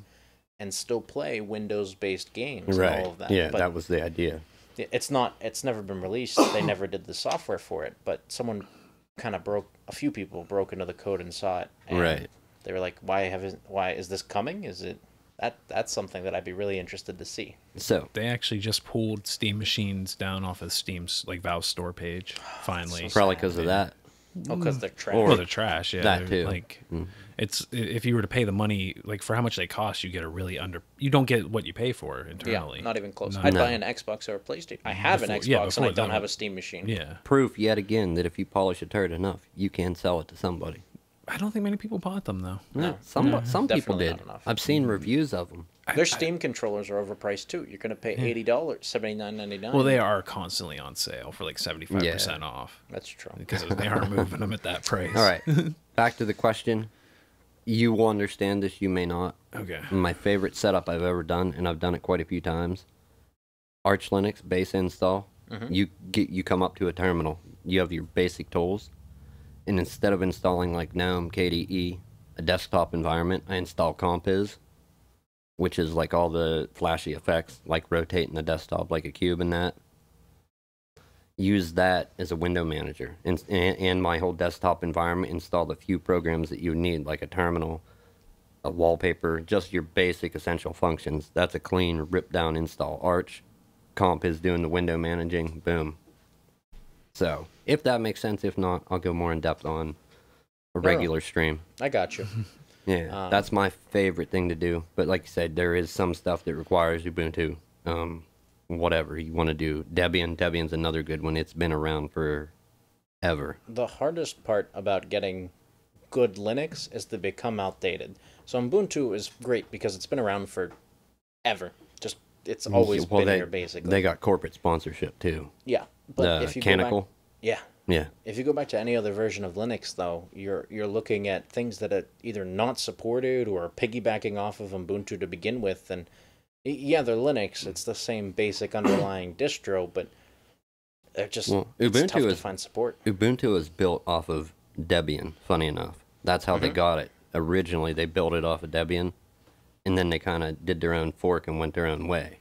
and still play Windows-based games Right. and all of that. Yeah, But that was the idea. it's never been released. They never did the software for it, but a few people broke into the code and saw it. And Right. they were like, why is this coming? Is it that's something that I'd be really interested to see. So They actually just pulled Steam machines down off of Steam's like Valve store page. Finally, probably because of that. Oh, because they're trash. or they're trash. Yeah, That they're, too. Like, it's if you were to pay the money like for how much they cost, you get a really you don't get what you pay for internally. Yeah, not even close. No. I'd buy an Xbox or a PlayStation. I have an Xbox and before I don't that have one. a Steam machine. Yeah, Proof yet again that if you polish a turd enough, you can sell it to somebody. I don't think many people bought them though. No. Some people Definitely did. not enough. I've seen reviews of them. Their Steam controllers are overpriced too. You're gonna pay $80, $79.99. Well, they are constantly on sale for like 75% off That's true. because they are moving them at that price. All right. Back to the question. You will understand this, you may not. Okay. My favorite setup I've ever done, and I've done it quite a few times. Arch Linux base install. You come up to a terminal. You have your basic tools, and instead of installing like GNOME, KDE, a desktop environment, I install Compiz, which is like all the flashy effects, like rotating the desktop like a cube and that. Use that as a window manager, and my whole desktop environment. Install the few programs that you need, like a terminal, a wallpaper, just your basic essential functions. That's a clean, ripped down install. Arch, Compiz doing the window managing, boom. So, if that makes sense, if not, I'll go more in depth on a regular stream. I got you. Yeah, that's my favorite thing to do. But like you said, there is some stuff that requires Ubuntu. Whatever you want to do. Debian's another good one. It's been around forever. The hardest part about getting good Linux is to become outdated. So Ubuntu is great because it's been around for ever. Just it's always been here basically. They got corporate sponsorship too. Yeah, but if you Canonical. go back, yeah. Yeah. If you go back to any other version of Linux, though, you're looking at things that are either not supported or piggybacking off of Ubuntu to begin with, and yeah, they're Linux. It's the same basic underlying distro, but they're just it's tough to find support. Ubuntu is built off of Debian. Funny enough, that's how they got it. Originally, they built it off of Debian, and then they kind of did their own fork and went their own way.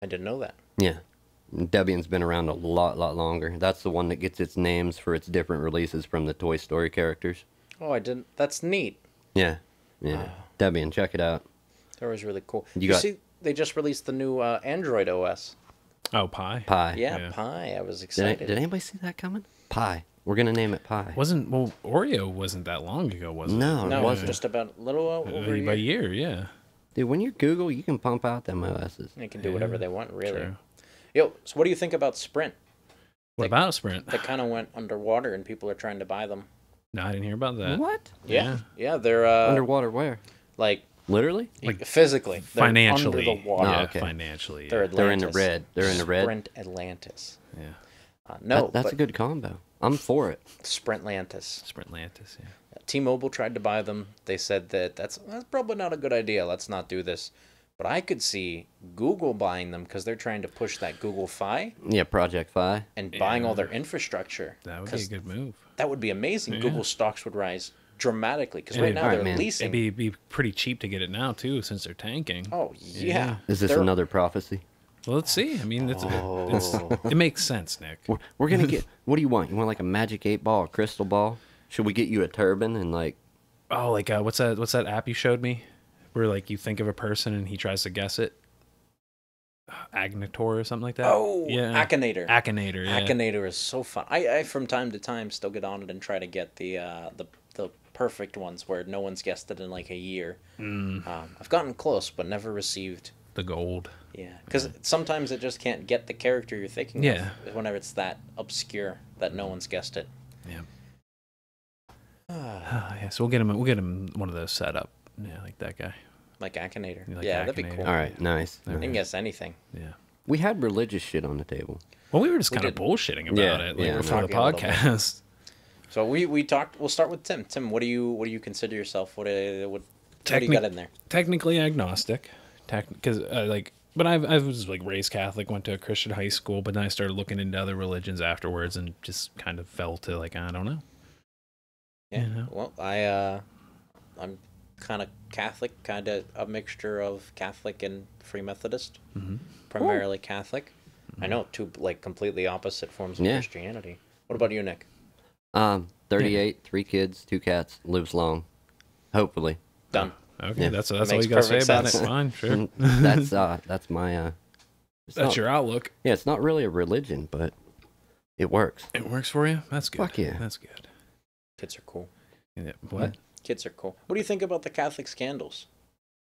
I didn't know that. Yeah. Debian's been around a lot longer. That's the one that gets its names for its different releases from the Toy Story characters. Oh, I didn't. That's neat. Yeah. Debian, check it out. That was really cool. You see, they just released the new Android OS. Oh, Pi. Pi. Yeah, Pi. I was excited. Did anybody see that coming? Pi. We're gonna name it Pi. Oreo wasn't that long ago, was it? No, No, it it was wasn't. just about a little over a By year. year, yeah. Dude, when you're Google, you can pump out them OSs. They can do whatever they want, really. True. Yo, so what do you think about Sprint? What about Sprint? They kind of went underwater, and people are trying to buy them. No, I didn't hear about that. What? Yeah, they're Underwater where? like Literally? physically, they're Financially. under the water. Oh, Yeah, okay. financially. They're Yeah. They're in the Atlantis. red. They're in the red. Sprint Atlantis. Yeah. No, That's but a good combo. I'm for it. Sprintlantis. Sprintlantis, yeah. T-Mobile tried to buy them. They said that that's probably not a good idea. Let's not do this. But I could see Google buying them because they're trying to push that Google Fi Yeah, Project Fi. and buying all their infrastructure. That would be a 'Cause good move. That would be amazing. Yeah. Google stocks would rise dramatically because And right it- now Alright, they're man. leasing. It'd be pretty cheap to get it now, too, since they're tanking. Oh yeah. Is this They're- another prophecy? Well, let's see. I mean, it makes sense, Nick. We're gonna get. What do you want? You want like a magic 8-ball, a crystal ball? Should we get you a turban and like? Oh, like what's that app you showed me, where like you think of a person and he tries to guess it? Agnator or something like that. Oh, yeah, Akinator. Akinator. Yeah. Akinator is so fun. I from time to time still get on it and try to get the perfect ones where no one's guessed it in like a year. I've gotten close, but never received. The gold. Yeah, because sometimes it just can't get the character you're thinking Yeah. of whenever it's that obscure that no one's guessed it. Yeah. Yeah. So we'll get him one of those set up. Yeah, like that guy. Like Akinator. You like yeah, that'd be Akinator? cool. All right, nice. I can guess anything. Yeah. We had religious shit on the table. Well, we were just We kind of did. bullshitting about Yeah, it like, yeah, before the talking a little bit. podcast. So we talked. We'll start with Tim. Tim, what do you consider yourself? What do you got in there? Technically agnostic, because but I was like raised Catholic, went to a Christian high school, but then I started looking into other religions afterwards, and just kind of fell to like I don't know. Yeah. You know? Well, I'm kind of Catholic, kind of a mixture of Catholic and Free Methodist, primarily Catholic. I know, two like completely opposite forms of Yeah. Christianity. What about you, Nick? 38, 3 kids, 2 cats, lives long. Hopefully. Done. Okay, Yeah. that's all Makes you gotta say perfect about sense. it. Fine, sure. That's my it's That's not- your outlook. Yeah, it's not really a religion, but it works. It works for you. That's good. Fuck yeah. That's good. Kids are cool. Yeah, what? Kids are cool. What do you think about the Catholic scandals?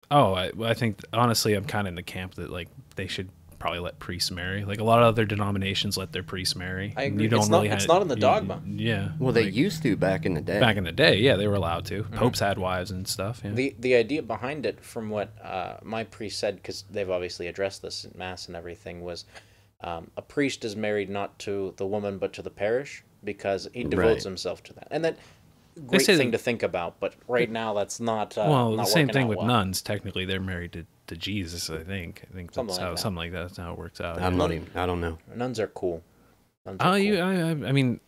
Oh, I think honestly, I'm kind of in the camp that like they should probably let priests marry. Like a lot of other denominations let their priests marry. I and agree. You don't It's really not in the dogma. Yeah. Well, they like, used to back in the day. back in the day. Yeah, they were allowed to. Popes had wives and stuff. Yeah. The idea behind it, from what my priest said, because they've obviously addressed this in mass and everything, was a priest is married not to the woman but to the parish because he devotes Right. himself to that. And that great say thing that- to think about, but right now that's not. Well, not the same working thing out with well. nuns. Technically, they're married to Jesus. I think Something that's like how that. something like that. That's how it works out. I'm yeah. not even. I don't know. Nuns are cool. Nuns Oh, are you. cool. I mean,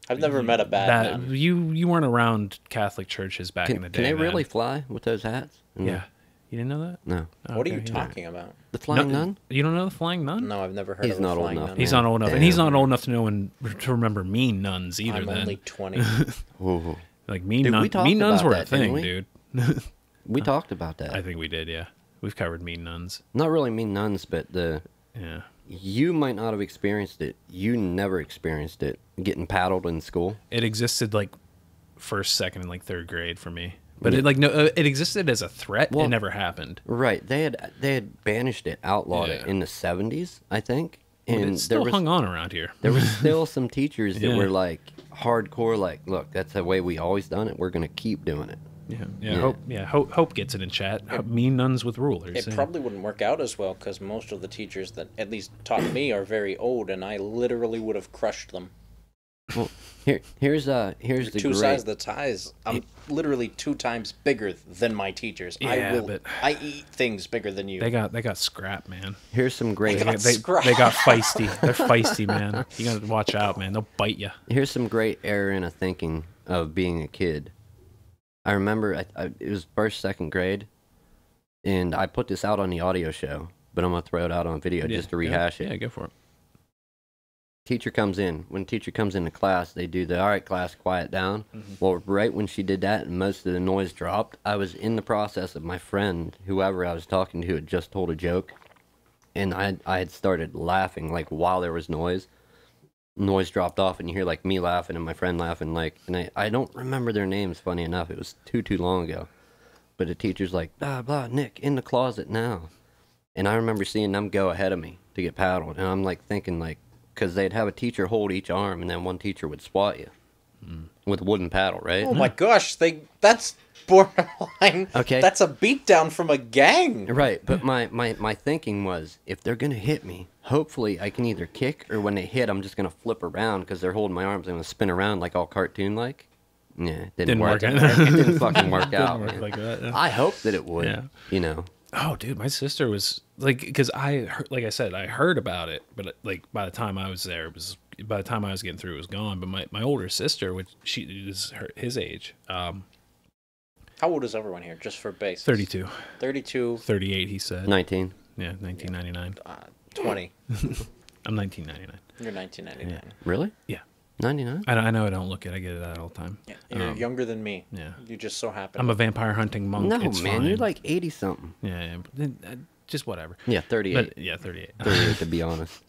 I've never met a bad nun. you weren't around Catholic churches back in the day. Can they man. really fly with those hats? Yeah. You didn't know that? No. Oh, What are you okay, yeah. talking about? The flying No, nun? You don't know the flying nun? No, I've never heard He's of a not old flying enough, nun. He's man. not old enough, and he's Damn. not old enough to know to remember mean nuns either. I'm then, only 20. Whoa. like mean Dude, we nuns. talked Mean nuns about were a that, didn't thing, we? dude. We talked about that. I think we did. Yeah, we've covered mean nuns. Not really mean nuns, but Yeah. you might not have experienced it. You never experienced it. Getting paddled in school. It existed like first, second, and like third grade for me. But Yeah. it existed as a threat. Well- it never happened. Right. They had banished it, outlawed it Yeah. in the 70s, I think. But And it still hung on around here. there was still some teachers that Yeah. were like hardcore, like, look, that's the way we always done it. We're gonna keep doing it. Yeah. Hope gets it in chat. Mean nuns with rulers. It yeah. probably wouldn't work out as well because most of the teachers that at least taught me are very old, and I literally would have crushed them. Well, here's the Two great. sides of the ties. I'm literally 2 times bigger than my teachers. Yeah, but- I eat things bigger than you. They got scrap, man. Here's some great. They got They scrap. got feisty. They're feisty, man. You gotta watch out, man. They'll bite you. Here's some great error in a thinking of being a kid. I remember it was first, second grade, and I put this out on the audio show, but I'm gonna throw it out on video just to rehash it. Yeah, go for it. Teacher comes in. When teacher comes into class, they do the, all right, class, quiet down. Well, right when she did that and most of the noise dropped, I was in the process of my friend, whoever I was talking to, had just told a joke, and I had started laughing, like, while there was noise. Noise dropped off, and you hear, like, me laughing and my friend laughing, like, and I don't remember their names, funny enough. It was too long ago. But the teacher's like, blah, blah, Nick, in the closet now. And I remember seeing them go ahead of me to get paddled, and I'm, like, thinking, like, because they'd have a teacher hold each arm, and then one teacher would swat you with a wooden paddle, right? Oh my gosh, that's borderline. Okay. That's a beatdown from a gang. Right, but my thinking was, if they're going to hit me, hopefully I can either kick, or when they hit, I'm just going to flip around, because they're holding my arms, I'm going to spin around like all cartoon-like. Yeah, it didn't work. out. It didn't fucking work Didn't out, work man. like that, yeah. I hoped that it would, Yeah. you know. Oh, dude, my sister was like, because like I said, I heard about it, but like by the time I was there, by the time I was getting through, it was gone. But my older sister, which she is his age, How old is everyone here, just for base? 32, 32, 38, he said. 19. Yeah, 1999. 20. I'm 1999. You're 1999. Really? Yeah. 99? I know I don't look it. I get it all the time. Yeah. You're younger than me. Yeah. You just so happen. I'm a vampire hunting monk. No, It's man, fine. you're like 80-something. Yeah, but just whatever. Yeah, 38. But yeah, 38. 38, to be honest.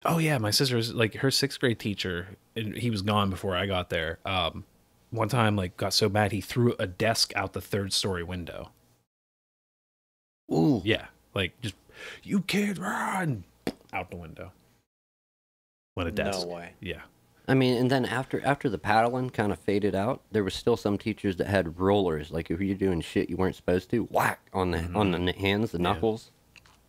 Oh yeah, my sister was like her 6th grade teacher, and he was gone before I got there. One time, like, got so bad he threw a desk out the 3rd story window. Ooh. Yeah, like just you kids run out the window. What a desk! No way. Yeah, I mean, and then after the paddling kind of faded out, there was still some teachers that had rollers. Like if you're doing shit you weren't supposed to, whack on the hands, the knuckles.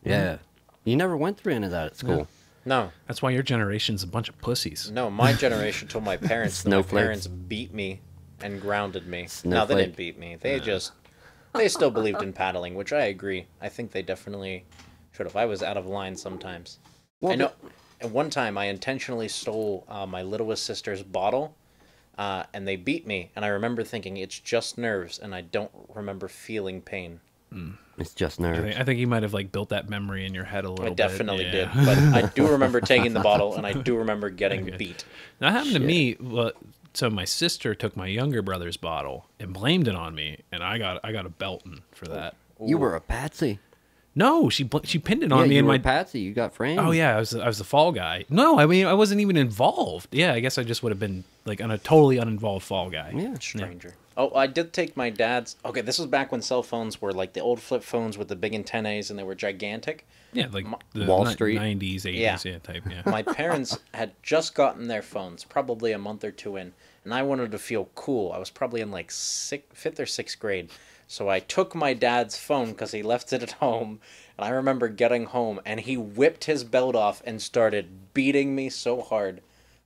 Yeah. You never went through any of that at school. No, That's why your generation's a bunch of pussies. no. My generation told my parents that my Snowflakes. parents beat me and grounded me. No, they Snowflake. didn't beat me. They still believed in paddling, which I agree. I think they definitely should have. I was out of line sometimes. I know. At one time, I intentionally stole my littlest sister's bottle, and they beat me. And I remember thinking it's just nerves, and I don't remember feeling pain. It's just nerves. I think you might have like built that memory in your head a little I bit. definitely yeah. did, but I do remember taking the bottle, and I do remember getting beat. That happened to me. Well, so my sister took my younger brother's bottle and blamed it on me, and I got a belting for that. You were a patsy. No, she pinned it on me you and were my a patsy. You got framed. Oh yeah, I was the fall guy. No, I mean I wasn't even involved. Yeah, I guess I just would have been like a totally uninvolved fall guy. Yeah. Stranger. Oh, I did take my dad's. Okay, this was back when cell phones were like the old flip phones with the big antennas, and they were gigantic. Yeah, like the Wall Street. 90s, 80s, yeah, type. Yeah. My parents had just gotten their phones, probably a month or two in, and I wanted to feel cool. I was probably in like fifth or sixth grade, so I took my dad's phone because he left it at home. And I remember getting home, and he whipped his belt off and started beating me so hard.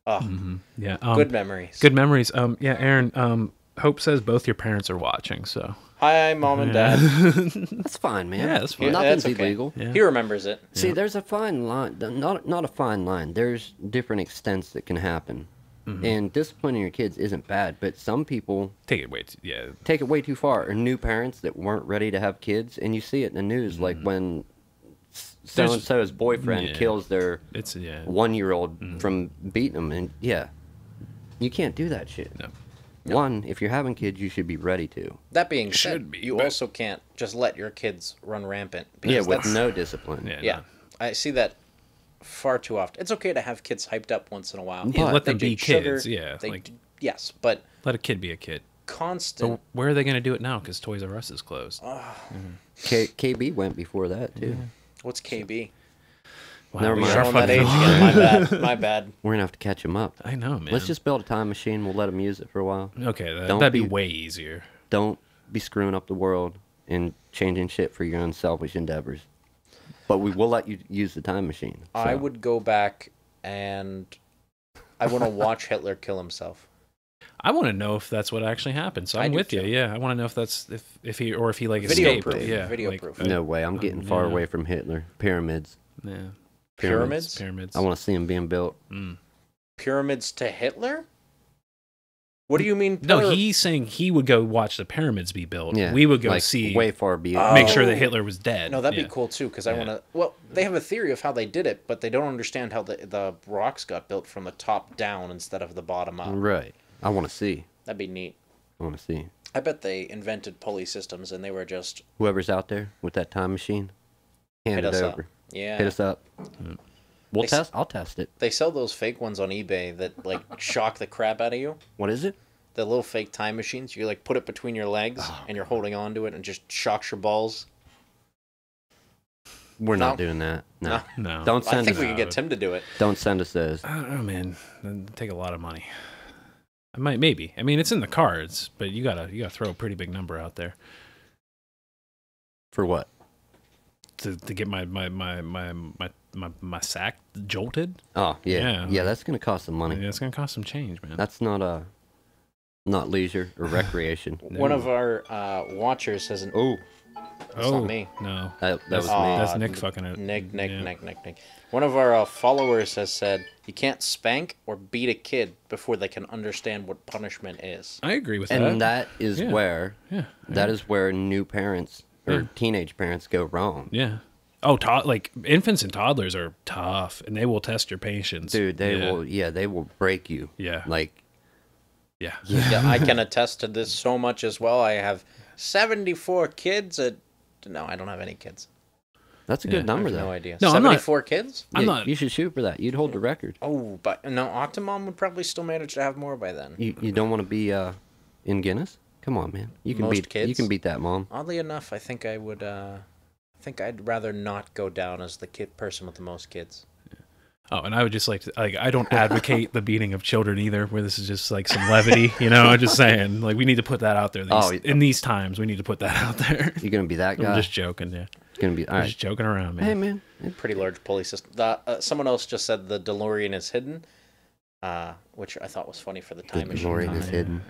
Oh, Yeah. good memories. Good memories. Yeah, Aaron. Hope says both your parents are watching. So Hi, Mom and Dad. That's fine, man. Yeah, that's fine. Nothing's That's okay. illegal. Yeah. He remembers it. See, there's a fine line. Not a fine line. There's different extents that can happen. And disciplining your kids isn't bad, but some people take it way yeah. take it way too far. Or new parents that weren't ready to have kids, and you see it in the news, like when so and so's boyfriend yeah. kills their It's 1-year-old from beating them, and you can't do that shit. No. One, if you're having kids, you should be ready to. That being Should said, be, you but- also can't just let your kids run rampant. Yeah, because with that's- no discipline. Yeah. Yeah, No. I see that far too often. It's okay to have kids hyped up once in a while. Yeah, let They them be drink sugar, kids. Yeah. they- Like yes, but let a kid be a kid. constant. But where are they going to do it now? Because Toys R Us is closed. KB went before that too. What's KB? Wow, never we mind. are Showing that fucking age wrong. again. My bad. My bad. We're gonna have to catch him up. I know, man. Let's just build a time machine. We'll let them use it for a while. Okay, Don't that'd be be- way easier. Don't be screwing up the world and changing shit for your own selfish endeavors. But we will let you use the time machine. I so. would go back and I want to watch Hitler kill himself. I want to know if that's what actually happened. So I I'm do with you. too. Yeah, I want to know if that's if he like Video escaped. proof. Yeah, Video like, proof. No way. I'm getting far yeah. away from Hitler. Pyramids. Yeah, Pyramids? pyramids. I want to see them being built. Pyramids to Hitler? What do you mean? No, he's saying he would go watch the pyramids be built. Yeah. We would go like, see, way far beyond. make sure that Oh. Hitler was dead. No, that'd Yeah. be cool too, because I Yeah. want to. Well, they have a theory of how they did it, but they don't understand how the rocks got built from the top down instead of the bottom up. Right. I want to see. That'd be neat. I want to see. I bet they invented pulley systems and they were just Whoever's out there with that time machine, hand hit it us over. up. Yeah. Hit us up. We'll They s- test. I'll test it. They sell those fake ones on eBay that like shock the crap out of you. What is it? The little fake time machines. You like put it between your legs and you're holding on to it and just shocks your balls. We're No. not doing that. No. No, Don't I send think us. we could get Tim to do it. Don't send us those. I don't know, man. That'd take a lot of money. I might, maybe. I mean, it's in the cards, but you gotta throw a pretty big number out there For what? to get my sack jolted. Oh yeah. Yeah. Yeah. That's gonna cost some money. Yeah, it's gonna cost some change, man. That's not leisure or recreation. One of our watchers has an. Oh, It's not me. No, that was that's, me. that's Nick fucking it. Nick. Yeah. One of our followers has said you can't spank or beat a kid before they can understand what punishment is. I agree with And that is Yeah. where Yeah. that is where new parents or Yeah. teenage parents go wrong. Yeah. Oh, like infants and toddlers are tough, and they will test your patience. Dude, they Yeah. will. Yeah, they will break you. Yeah. Like Yeah. Yeah, I can attest to this so much as well. I have 74 kids. No, I don't have any kids. that's a Yeah. good I number have though. no idea. No, I'm not- 74 kids? I'm Yeah, not. You should shoot for that. You'd hold the record. Oh, but no, Octomom would probably still manage to have more by then. You don't want to be in Guinness? Come on, man. You can Most beat You kids? can beat that, mom. Oddly enough, I think I would. I think I'd rather not go down as the person with the most kids. Oh, and I would just like to, I don't advocate the beating of children either, where this is just like some levity, you know. I'm just saying, like, we need to put that out there. In these times, we need to put that out there. You're gonna be that I'm guy. just joking, yeah. It's gonna be all I'm right. just joking around, man. Hey, man. Pretty large pulley system. Someone else just said the DeLorean is hidden, which I thought was funny for the time The machine. DeLorean is hidden.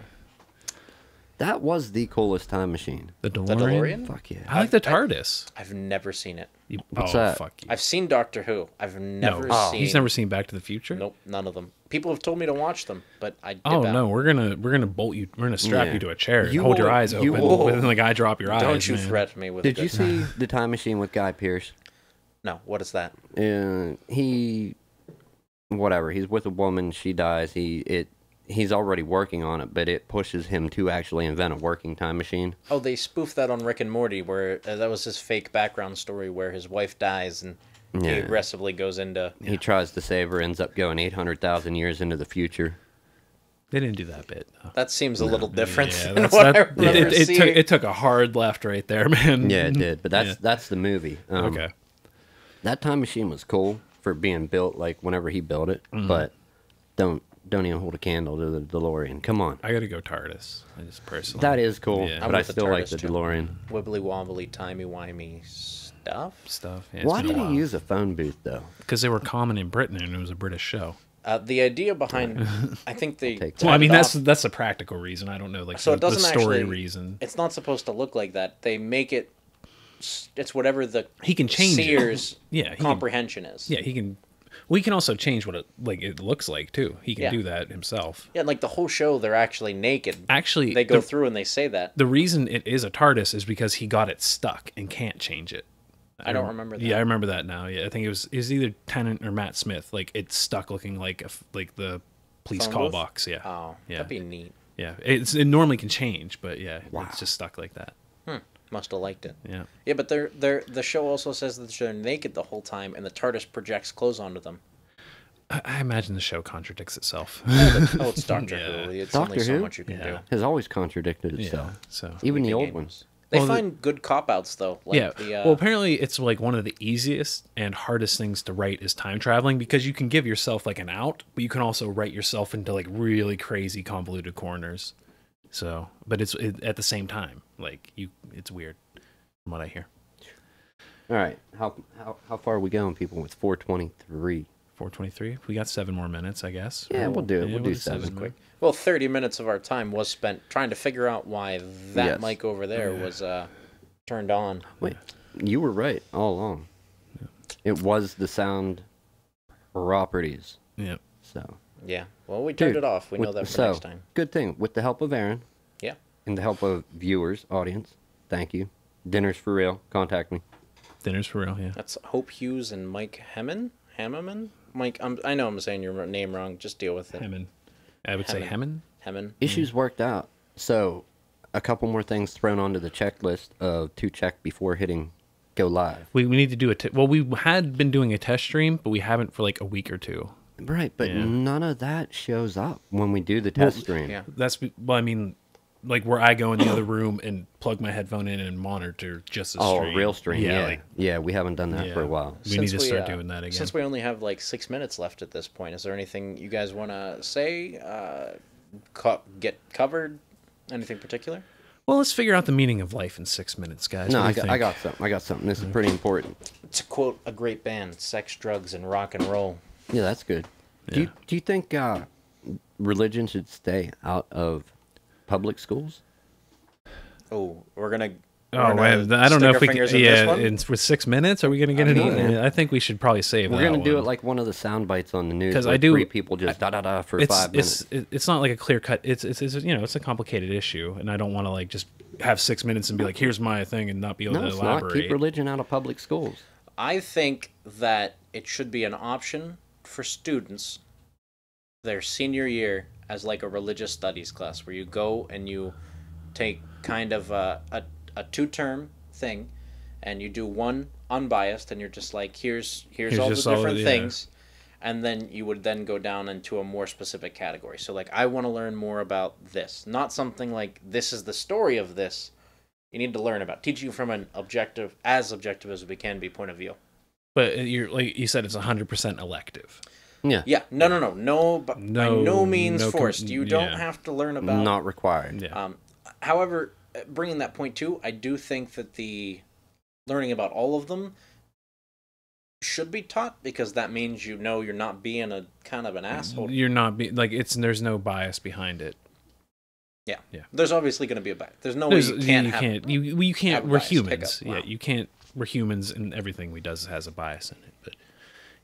That was the coolest time machine. The The DeLorean? DeLorean? Fuck yeah. I like the TARDIS. I've never seen it. What's oh, that? fuck you. I've seen Doctor Who. I've never no, seen. he's never seen Back to the Future. Nope, none of them. People have told me to watch them, but I dip Oh out. no, we're gonna bolt you. We're gonna strap Yeah. you to a chair. And You hold your will- eyes you open. will- And like I drop your eyes. Don't you man. threaten me with. Did a you good- see the time machine with Guy Pearce? No. What is that? Whatever. He's with a woman. She dies. He's already working on it, but it pushes him to actually invent a working time machine. Oh, they spoofed that on Rick and Morty, where that was his fake background story where his wife dies and he Yeah. aggressively goes into. He tries to save her, ends up going 800,000 years into the future. They didn't do that bit. Though. That seems a little different Yeah, than that's, what I that, remember seeing. it took a hard left right there, man. Yeah, it did. But Yeah. that's the movie. Okay. That time machine was cool for being built like whenever he built it, but don't even hold a candle to the DeLorean. Come on. I gotta go TARDIS. I just personally. That is cool, Yeah. but I'm I with the still like TARDIS the too. DeLorean. Wibbly wobbly, timey wimey stuff. stuff. Yeah, Why did he use a phone booth though? Because they were common in Britain and it was a British show. The idea behind, I think they. Take Well, I mean started that's a practical reason. I don't know like So it the doesn't story actually- reason. It's not supposed to look like that. They make it. It's whatever the He can change it. seer's Yeah, he can- comprehension is. Yeah, he can. Well, he can also change what it looks like too. He can Yeah. do that himself. Yeah, like the whole show, they're actually naked. Actually, They go through and they say that. the reason it is a TARDIS is because he got it stuck and can't change it. I don't remember that. Yeah, I remember that now. Yeah, I think it was either Tennant or Matt Smith. Like it's stuck looking like like the police Phone call booth? box. Yeah, Oh, yeah, that'd be neat. yeah. It normally can change, but yeah, Wow. it's just stuck like that. Must have liked it. Yeah. Yeah, but the show also says that they're naked the whole time, and the TARDIS projects clothes onto them. I imagine the show contradicts itself. Oh, it's Doctor Yeah. Who. It's Doctor only so Who? much you can Yeah. do. Has always contradicted yeah. itself. So Even the Big old games. ones. They Well, find good cop outs though. Like yeah. The, Well, apparently it's like one of the easiest and hardest things to write is time traveling because you can give yourself like an out, but you can also write yourself into like really crazy convoluted corners. So, but it's at the same time, like it's weird from what I hear. All right. How far are we going, people? With 423. 4:23. We got 7 more minutes, I guess. Yeah, we'll do it. Yeah, We'll do 7 quick. well, 30 minutes of our time was spent trying to figure out why that Yes. mic over there was turned on. Wait, you were right all along. It was the sound properties. Yeah. So, Yeah. Well, we turned Dude, it off. We know that for next time. good thing. With the help of Aaron Yeah. and the help of viewers, audience, thank you. Dinner's for real. Contact me. Dinner's for real. Yeah. That's Hope Hughes and Mike Hammerman. Mike, I know I'm saying your name wrong. Just deal with it. Hemmen. I would say Hemmen. Hemmen. Issues worked out. So, a couple more things thrown onto the checklist to check before hitting go live. We need to do well, we had been doing a test stream, but we haven't for like a week or two. Right, but Yeah. none of that shows up when we do the test stream. Yeah. I mean, like where I go in the other room and plug my headphone in and monitor just the Oh, stream. real stream. Yeah, like, yeah, we haven't done that yeah. for a while. We need to start doing that again. Since we only have like 6 minutes left at this point, is there anything you guys want to say? Get covered? Anything particular? Well, let's figure out the meaning of life in 6 minutes, guys. No, What I do you got think? something. I got something. This is pretty important. To quote a great band, sex, drugs, and rock and roll. Yeah, that's good. Yeah. Do you think religion should stay out of public schools? Oh, we're gonna. Oh, man, I don't know if we can. Yeah, in with 6 minutes, are we going to get I any? don't know. I think we should probably save We're that gonna do one. it like one of the sound bites on the news. 'Cause where I do- 3 people just da da da for 5 minutes. It's not like a clear cut. It's it's a complicated issue, and I don't want to like just have 6 minutes and be like, here's my thing, and not be able No, to it's not. elaborate. Keep religion out of public schools. I think that it should be an option for students their senior year as like a religious studies class where you go and you take kind of a 2-term thing and you do one unbiased and you're just like here's all the just all of different it, yeah. things, and then you would then go down into a more specific category. So like I want to learn more about this, not something like this is the story of this. You need to learn about, teach you from an objective as we can be point of view. But you're like you said, it's 100% elective. Yeah. Yeah, no, but by no means no forced. You don't yeah. have to learn about. Not required. Yeah. However, bringing that point too, I do think that the learning about all of them should be taught, because that means you're not being a kind of an asshole. You're not like there's no bias behind it. Yeah. Yeah. There's obviously going to be a bias. There's no way you can't have we're bias humans. pickup. Wow. Yeah, you can't. We're humans, and everything we does has a bias in it. But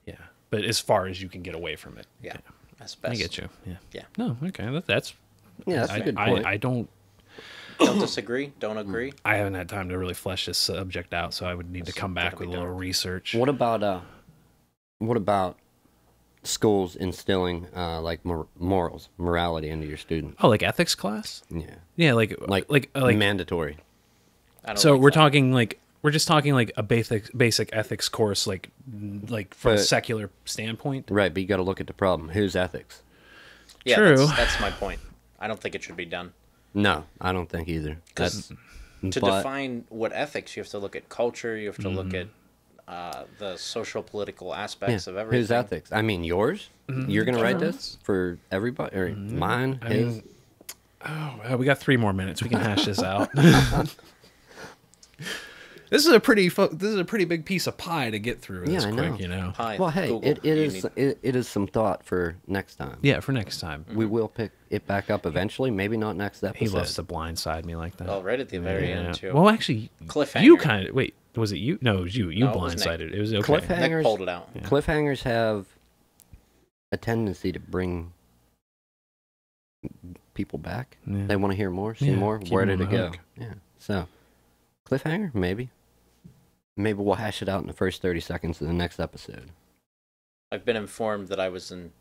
yeah, but as far as you can get away from it. Yeah. That's best. I get you. Yeah. Yeah. No. Okay. That's a good point. I don't disagree. Don't agree. I haven't had time to really flesh this subject out, so I would need to come back with a little research. What about schools instilling like morals, morality into your students? Oh, like ethics class? Yeah. Yeah, like mandatory. I don't so like we're that. talking like we're just talking like a basic ethics course, like from a But- secular standpoint. Right, but you got to look at the problem. Who's ethics? Yeah, True. That's my point. I don't think it should be done. No, I don't think either. 'Cause To but- define what ethics, you have to look at culture. You have to look at the social political aspects of everything. Whose ethics? I mean, yours? You're going to write this for everybody? Or mine? I His? mean, we got 3 more minutes. We can hash this out. This is a pretty big piece of pie to get through. Yeah, This I quick, know. you know. Hi, Well, hey, Google, it you is need- it is some thought for next time. Yeah, for next time. We will pick it back up eventually. Maybe not next episode. He loves to blindside me like that. Oh, right at the very end too. Well, actually, Cliffhanger. you kind of wait. Was it you? No, it was you. You No, it was Nick. blindsided. It was okay. Cliffhanger. Nick pulled it out. Yeah. Cliffhangers have a tendency to bring people back. Yeah. They want to hear more, see Yeah, more. keep Where them did on it the go? hook. Yeah. So, cliffhanger, maybe. Maybe we'll hash it out in the first 30 seconds of the next episode. I've been informed that I was in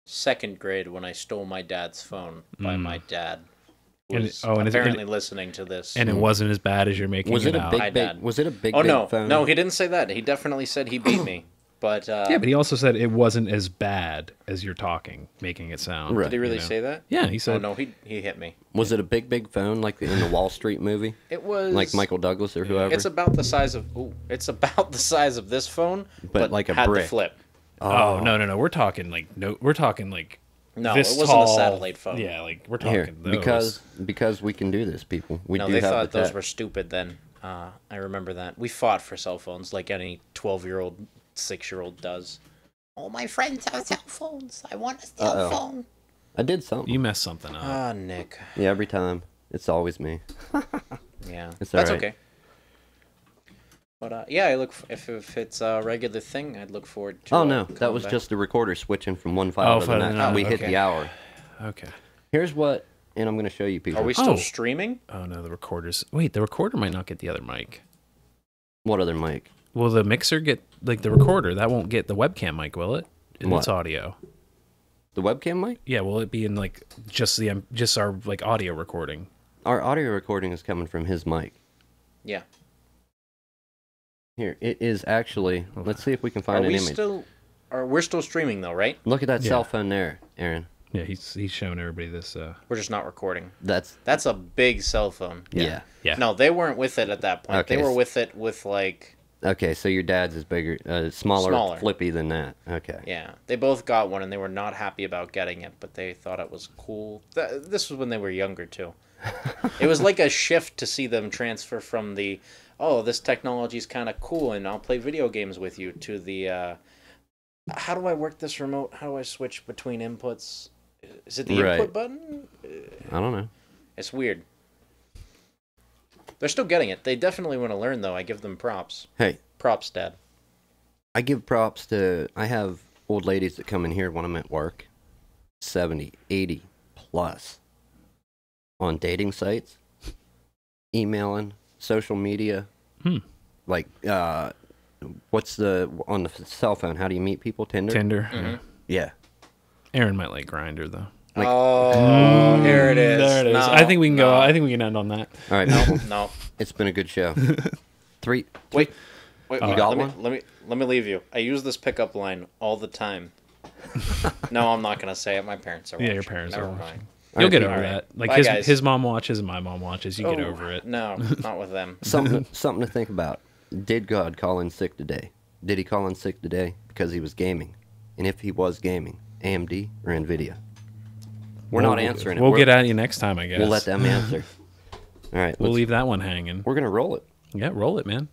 2nd grade when I stole my dad's phone by my dad. Who And- was and apparently listening to this. And it wasn't as bad as you're making Was it a out. big, Hi, big? Dad. Was it a big? Oh big no, phone? no, he didn't say that. He definitely said he beat me. But Yeah, but he also said it wasn't as bad as you're talking, making it sound. Right. did he really you know. say that? Yeah, he Oh said. no, he hit me. Was it a big, big phone like in the Wall Street movie, It was like Michael Douglas or whoever? It's about the size of it's about the size of this phone, But like a had brick. the flip. Oh no, we're talking like We're talking like. No, this it wasn't tall, a satellite phone. Yeah, like we're Here, talking those. because we can do this, people. We No, do they have thought the those tech. were stupid then. I remember that. We fought for cell phones like any 12-year-old, 6-year-old does. All my friends have cell phones. I want a cell Uh-oh. phone. I did something. You messed something up. Ah, Nick. Yeah, every time. It's always me. Yeah, It's that's all right. okay. But yeah, I look if it's a regular thing, I'd look forward to. Oh no, that coming was back. just the recorder switching from one file to the file to next. another. We hit Okay. the hour. Okay. Here's what, and I'm going to show you people. Are we still Oh. streaming? Oh no, the recorder's. Wait, the recorder might not get the other mic. What other mic? Will the mixer get like the recorder? That won't get the webcam mic, will it? What? It's audio. The webcam mic? Yeah, will it be in like just our like audio recording? Our audio recording is coming from his mic. Yeah. Here, it is actually. Let's see if we can Are find an we image. still? We're still streaming though, right? Look at that Yeah. cell phone there, Aaron. Yeah, he's showing everybody this. We're just not recording. That's That's a big cell phone. yeah. Yeah. No, they weren't with it at that point. Okay, They were s- with it with like, Okay, so your dad's is bigger, smaller, flippy than that. Okay. yeah. They both got one and they were not happy about getting it, but they thought it was cool. This was when they were younger too. It was like a shift to see them transfer from the, oh, this technology is kind of cool and I'll play video games with you, to the, how do I work this remote? How do I switch between inputs? Is it the Right. input button? I don't know. It's weird. They're still getting it. They definitely want to learn, though. I give them props. Hey, Props, Dad. I give props to. I have old ladies that come in here when I'm at work, 70, 80 plus, on dating sites, emailing, social media. Like, what's on the cell phone? How do you meet people? Tinder. Tinder. Mm-hmm. Yeah. Aaron might like Grinder though. Like- Oh, here it is. There it is. No, I think we can go. no, I think we can end on that. All right. No, no. It's been a good show. Wait. You got let me leave you. I use this pickup line all the time. No, I'm not gonna say it. My parents are watching. Yeah, your parents Never are mind. watching. You'll get over All that. right. Like Bye, guys. his mom watches and my mom watches. You get Oh, over it. No, not with them. something to think about. Did God call in sick today? Did he call in sick today because he was gaming? And if he was gaming, AMD or NVIDIA? We're not answering it. We'll We're- get at you next time, I guess. We'll let them answer. All right. We'll let's- leave that one hanging. We're going to roll it. Yeah, roll it, man.